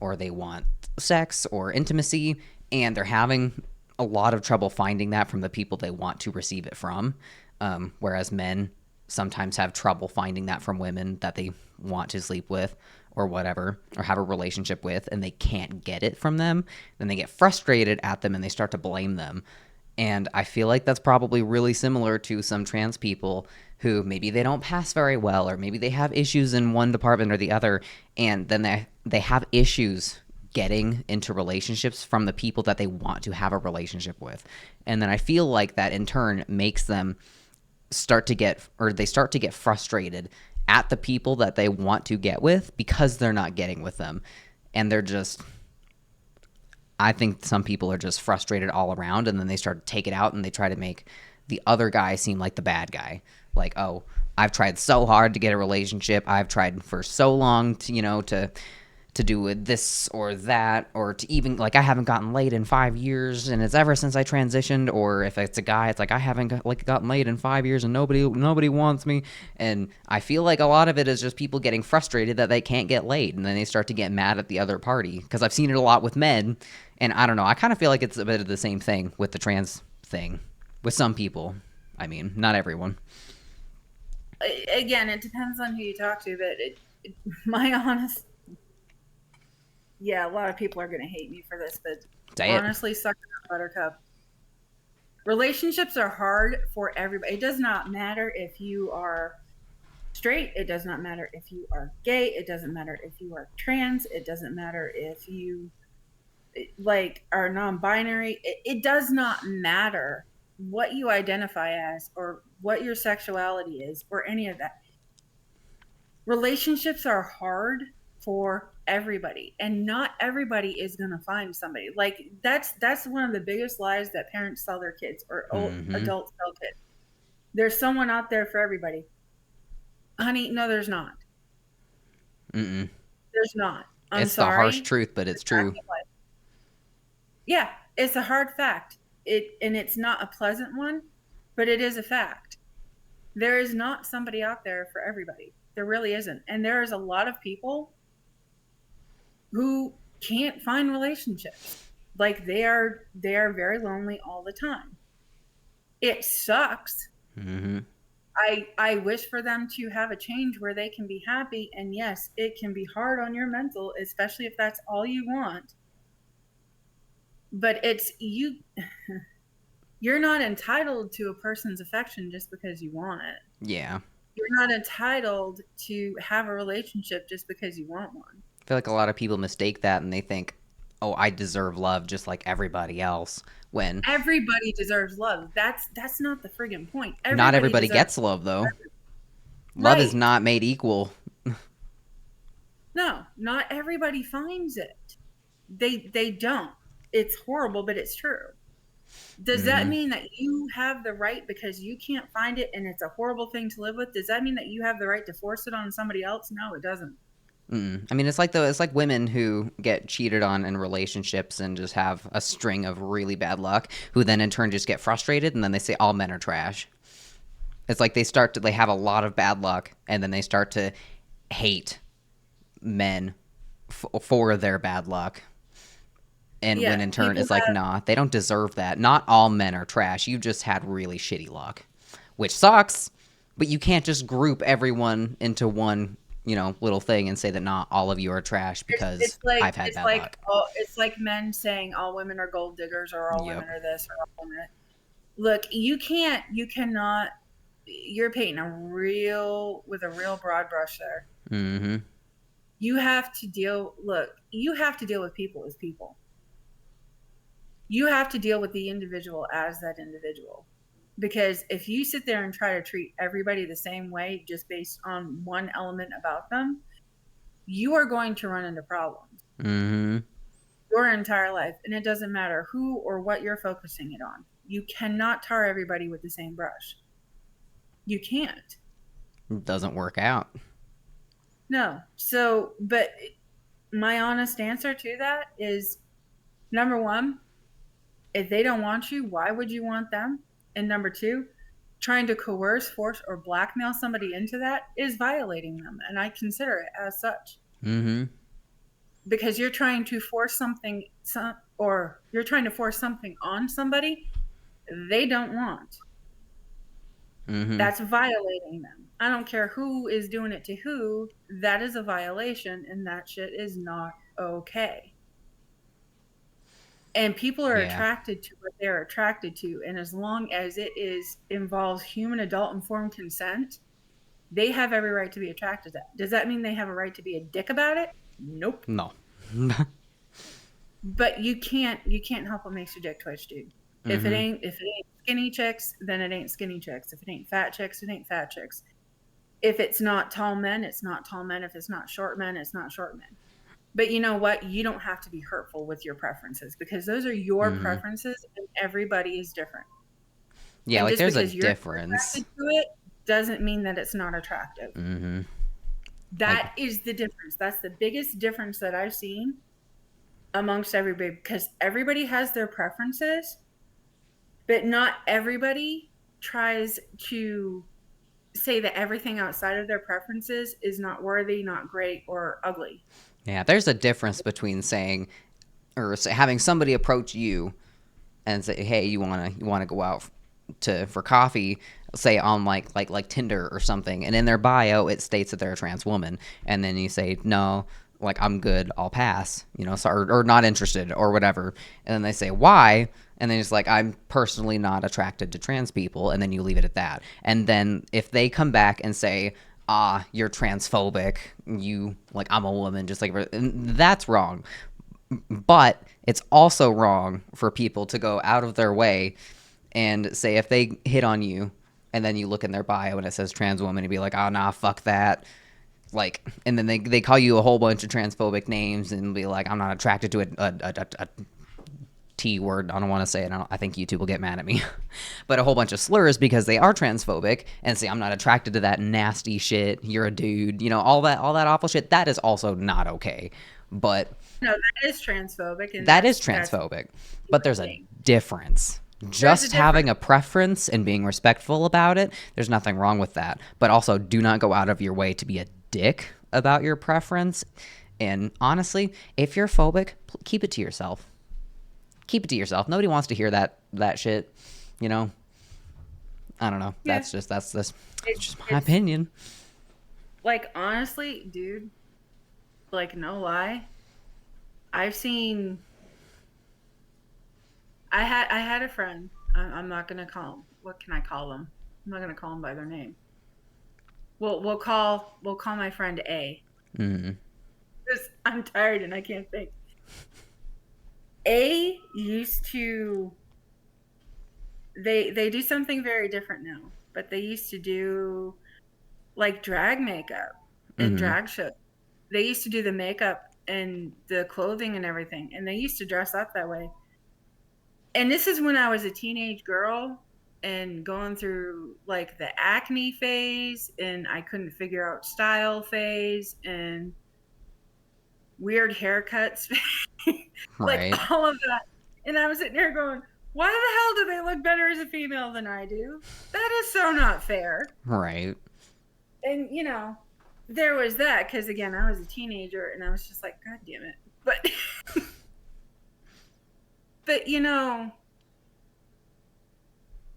or they want sex or intimacy, and they're having a lot of trouble finding that from the people they want to receive it from. Whereas men sometimes have trouble finding that from women that they want to sleep with or whatever, or have a relationship with, and they can't get it from them. Then they get frustrated at them and they start to blame them. And I feel like that's probably really similar to some trans people who maybe they don't pass very well, or maybe they have issues in one department or the other, and then they have issues getting into relationships from the people that they want to have a relationship with. And then I feel like that in turn makes them they start to get frustrated at the people that they want to get with because they're not getting with them. And I think some people are just frustrated all around, and then they start to take it out and they try to make the other guy seem like the bad guy. Like, oh, I've tried so hard to get a relationship. I've tried for so long to, to do with this or that, or to even, like, I haven't gotten laid in 5 years and it's ever since I transitioned. Or if it's a guy, it's like, I haven't gotten laid in 5 years and nobody wants me. And I feel like a lot of it is just people getting frustrated that they can't get laid, and then they start to get mad at the other party, because I've seen it a lot with men. And I don't know, I kind of feel like it's a bit of the same thing with the trans thing with some people. I mean, not everyone. Again, it depends on who you talk to, but my honest, yeah, a lot of people are going to hate me for this, but Say it. honestly, suck it up, buttercup. Relationships are hard for everybody. It does not matter if you are straight. It does not matter if you are gay. It doesn't matter if you are trans. It doesn't matter if you like are non-binary. It does not matter what you identify as or what your sexuality is or any of that. Relationships are hard for everybody, and not everybody is going to find somebody. Like that's one of the biggest lies that parents tell their kids, or Mm-hmm. adults tell kids. There's someone out there for everybody. Honey, no, there's not. Mm-mm. There's not. I'm It's the harsh sorry. truth, but it's true. Yeah, it's a hard fact. and it's not a pleasant one, but it is a fact. There is not somebody out there for everybody. There really isn't. And there is a lot of people who can't find relationships. Like they are very lonely all the time. It sucks. Mm-hmm. I wish for them to have a change where they can be happy, and yes, it can be hard on your mental, especially if that's all you want. But it's you you're not entitled to a person's affection just because you want it. Yeah. You're not entitled to have a relationship just because you want one. I feel like a lot of people mistake that and they think, oh, I deserve love just like everybody else. When Everybody deserves love. That's not the friggin' point. not Everybody everybody deserves gets love, though. Love is right. not made equal. No, not everybody finds it. They don't. It's horrible, but it's true. Does that Mm-hmm. mean that you have the right because you can't find it and it's a horrible thing to live with? Does that mean that you have the right to force it on somebody else? No, it doesn't. I mean, it's like women who get cheated on in relationships and just have a string of really bad luck, who then in turn just get frustrated and then they say all men are trash. It's like they have a lot of bad luck and then they start to hate men for their bad luck. And when Yeah, in turn people it's like, have nah, they don't deserve that. Not all men are trash. You just had really shitty luck, which sucks. But you can't just group everyone into one, little thing and say that not all of you are trash because I've had bad luck. it's like men saying all women are gold diggers or all Yep. women are this or all women. Look, you cannot. You're painting with a real broad brush there. Mm-hmm. You have to deal. Look, you have to deal with people as people. You have to deal with the individual as that individual. Because if you sit there and try to treat everybody the same way just based on one element about them, you are going to run into problems Mm-hmm. your entire life. And it doesn't matter who or what you're focusing it on. You cannot tar everybody with the same brush. You can't. Doesn't work out. No. So, but my honest answer to that is number one, if they don't want you, why would you want them? And number two, trying to coerce, force, or blackmail somebody into that is violating them. And I consider it as such. Mm-hmm. Because you're trying to force or you're trying to force something on somebody they don't want. Mm-hmm. That's violating them. I don't care who is doing it to who, that is a violation, and that shit is not okay. And people are Yeah. attracted to what they're attracted to, and as long as involves human adult informed consent, they have every right to be attracted to that. Does that mean they have a right to be a dick about it? Nope. No. But you can't help what makes your dick twitch, dude. Mm-hmm. If it ain't skinny chicks, then it ain't skinny chicks. If it ain't fat chicks, it ain't fat chicks. If it's not tall men, it's not tall men. If it's not short men, it's not short men. But you know what? You don't have to be hurtful with your preferences because those are your Mm-hmm. preferences and everybody is different. Yeah, And like just there's a because you're not attracted difference. to it doesn't mean that it's not attractive. Mm-hmm. Like, That is the difference. That's the biggest difference that I've seen amongst everybody because everybody has their preferences, but not everybody tries to say that everything outside of their preferences is not worthy, not great, or ugly. yeah, there's a difference between saying or having somebody approach you and say, "Hey, you wanna go out to for coffee?" Say on like Tinder or something, and in their bio it states that they're a trans woman, and then you say, "No, like I'm good, I'll pass," so, or not interested or whatever, and then they say why, and then it's like I'm personally not attracted to trans people, and then you leave it at that, and then if they come back and say, you're transphobic, you like I'm a woman, just like that's wrong. But it's also wrong for people to go out of their way and say if they hit on you and then you look in their bio and it says trans woman and be like, oh, nah, fuck that. Like, and then they call you a whole bunch of transphobic names and be like, I'm not attracted to a T word. I don't want to say it. I think YouTube will get mad at me. But a whole bunch of slurs because they are transphobic and say, I'm not attracted to that nasty shit. You're a dude. All that awful shit. That is also not okay. But No, that is transphobic, and that is that's transphobic. a But different there's a thing. difference. There's a Just having difference. a preference and being respectful about it, there's nothing wrong with that. But also, do not go out of your way to be a dick about your preference. And honestly, if you're phobic, keep it to yourself. Keep it to yourself. Nobody wants to hear that shit. You know, I don't know. Yeah. That's It, just my it's opinion. like, honestly, dude, like, no lie. I've seen, I had a friend. I'm not going to call him. What can I call them? I'm not going to call them by their name. We'll call my friend A. Mm. 'Cause I'm tired and I can't think. A used to, they do something very different now, but they used to do like drag makeup and Mm. drag shows. They used to do the makeup and the clothing and everything, and they used to dress up that way. And this is when I was a teenage girl and going through like the acne phase, and I couldn't figure out style phase and weird haircuts, like Right. all of that. And I was sitting there going, why the hell do they look better as a female than I do? That is so not fair. Right. And, there was that because, again, I was a teenager and I was just like, God damn it. But,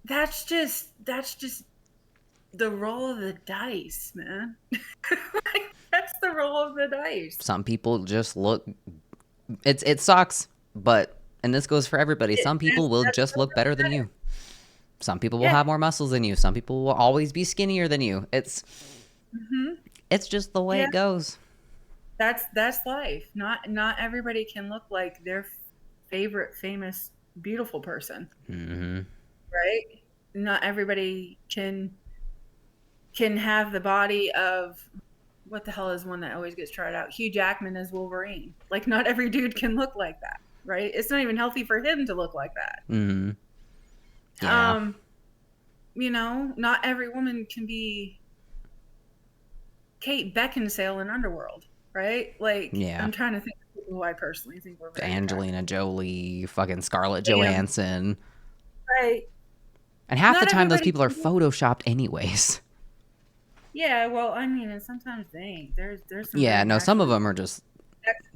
that's just the roll of the dice, man. Like, that's the roll of the dice. Some people just look. It sucks, but and this goes for everybody. It, Some that's, people will that's just what look better than you. Some people will Yeah. have more muscles than you. Some people will always be skinnier than you. Hmm. It's just the way Yeah. it goes. That's life. Not everybody can look like their favorite famous beautiful person, Mm-hmm. right? Not everybody can have the body of, what the hell is one that always gets tried out? Hugh Jackman as Wolverine. Like, not every dude can look like that, right? It's not even healthy for him to look like that. Mm-hmm. Yeah. Not every woman can be Kate Beckinsale in Underworld, right? Like, Yeah. I'm trying to think of people who I personally think were very attractive. Angelina Jolie, fucking Scarlett Damn, Johansson. right. And half the Not time, those everybody people are can do. photoshopped, anyways. Yeah, well, I mean, and sometimes they ain't. There's some Yeah, very no, some of naturally. them are just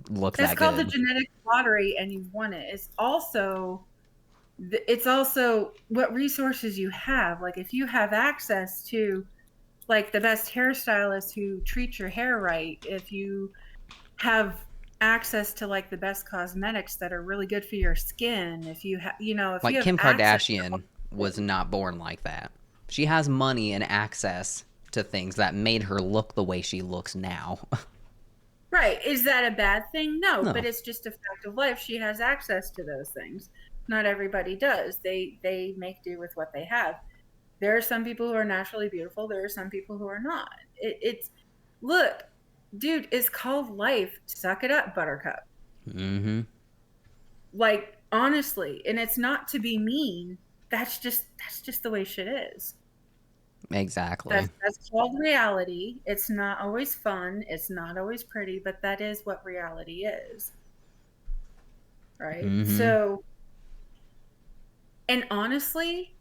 look It's that called the good. genetic lottery, and you've won it. It's also what resources you have. Like, if you have access to like the best hairstylist who treats your hair right, if you have access to like the best cosmetics that are really good for your skin, if you Like have Kim access to all Kardashian this. was not born like that. She has money and access to things that made her look the way she looks now. Right. Is that a bad thing? No, but No. it's just a fact of life. She has access to those things. Not everybody does. They make do with what they have. There are some people who are naturally beautiful. There are some people who are not. It's look, dude, it's called life. Suck it up, buttercup. Mm-hmm. Like, honestly, and it's not to be mean. That's just the way shit is. Exactly. That's called reality. It's not always fun. It's not always pretty, but that is what reality is. Right? Mm-hmm. So, and honestly,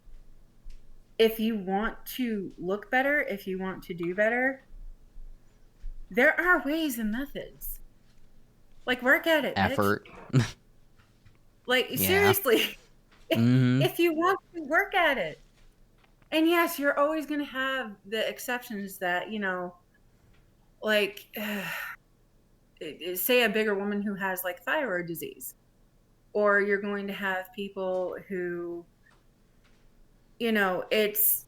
if you want to look better, if you want to do better, there are ways and methods. Like, work at it, bitch. Effort. Like, Yeah. seriously, Mm-hmm. if you want to work at it. And yes, you're always going to have the exceptions that, like, say a bigger woman who has like thyroid disease, or you're going to have people who, it's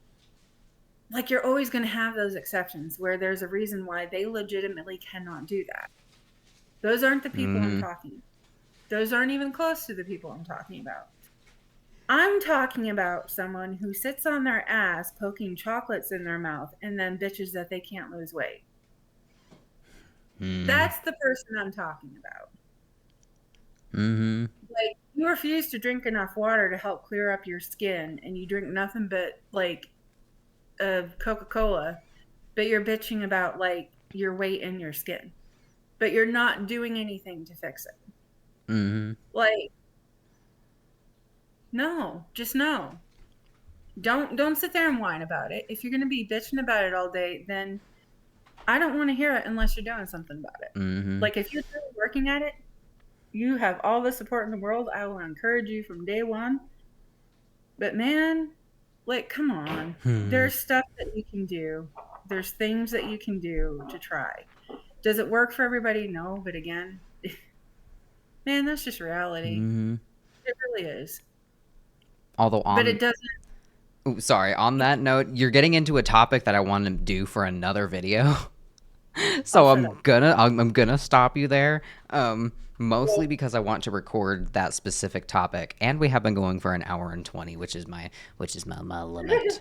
like you're always going to have those exceptions where there's a reason why they legitimately cannot do that. Those aren't the people I'm Mm-hmm. talking about. Those aren't even close to the people I'm talking about. I'm talking about someone who sits on their ass poking chocolates in their mouth and then bitches that they can't lose weight. Mm-hmm. That's the person I'm talking about. Mm-hmm. Like, you refuse to drink enough water to help clear up your skin, and you drink nothing but like Coca-Cola, but you're bitching about like your weight and your skin, but you're not doing anything to fix it. Mm-hmm. Like, No, just no. Don't sit there and whine about it. If you're going to be bitching about it all day, then I don't want to hear it unless you're doing something about it. Mm-hmm. Like if you're really working at it, you have all the support in the world. I will encourage you from day one. But man, like come on. Hmm. There's stuff that you can do. There's things that you can do to try. Does it work for everybody? No, but again, man, that's just reality. Mm-hmm. It really is. Although But on it doesn't. Ooh, sorry, on that note, you're getting into a topic that I want to do for another video. I'll So shut up. I'm gonna stop you there. Mostly because I want to record that specific topic, and we have been going for an hour and 20, which is my limit.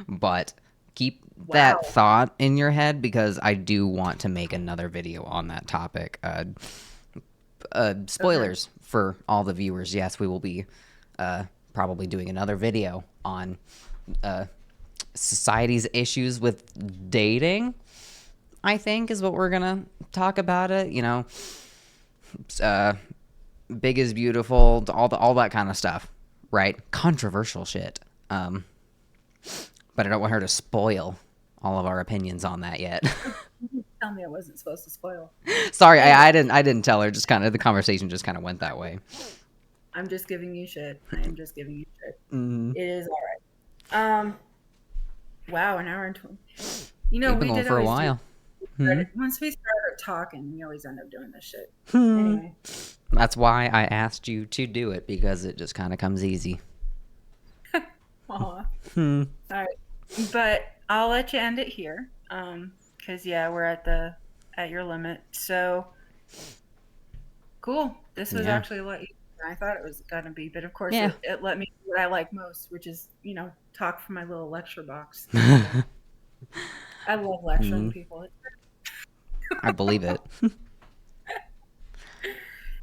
But keep that Wow. thought in your head because I do want to make another video on that topic. Okay. Spoilers for all the viewers. Yes, we will be probably doing another video on uh, society's issues with dating. I think is what we're gonna talk about it. You know, uh, big is beautiful, all that kind of stuff, right? Controversial shit. Um, but I don't want her to spoil all of our opinions on that yet. Tell me I wasn't supposed to spoil. Sorry, Anyway, I didn't tell her. Just kind of the conversation just kind of went that way. I'm just giving you shit. I am just giving you shit. Mm, It is all right. Wow, an hour and 20. You know, we've been we going did for a always do while. Hmm. once we started talking, we always end up doing this shit. Hmm. Anyway, That's why I asked you to do it because it just kind of comes easy. aw. Hmm. All right. But I'll let you end it here. Because yeah, we're at your limit. So cool. This was Yeah. actually a lot easier than I thought it was gonna be, but of course Yeah. it let me do what I like most, which is, talk from my little lecture box. So I love lecturing Mm, people. I believe it.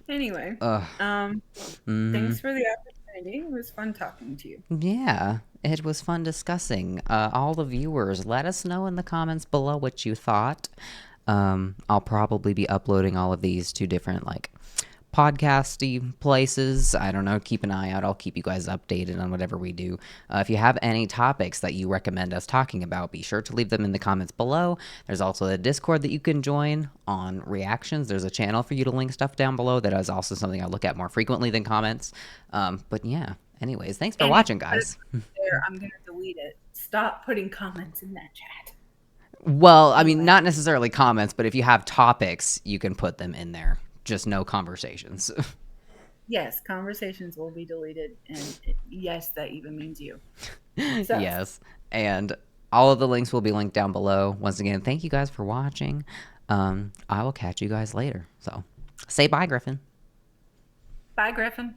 Anyway, Ugh. um, Hmm. thanks for the opportunity. It was fun talking to you. Yeah, it was fun discussing. All the viewers, let us know in the comments below what you thought. I'll probably be uploading all of these to different like podcasty places. I don't know. Keep an eye out. I'll keep you guys updated on whatever we do. If you have any topics that you recommend us talking about, be sure to leave them in the comments below. There's also a Discord that you can join on reactions. There's a channel for you to link stuff down below. That is also something I look at more frequently than comments. But yeah. Anyways, thanks for And if watching, you put a guys. comment there, I'm gonna delete it. Stop putting comments in that chat. Well, I mean, Anyway, not necessarily comments, but if you have topics, you can put them in there. Just no conversations. yes, conversations will be deleted, and yes, that even means you. So, Yes. And all of the links will be linked down below. Once again, thank you guys for watching. I will catch you guys later. So say bye, Griffin. bye, Griffin.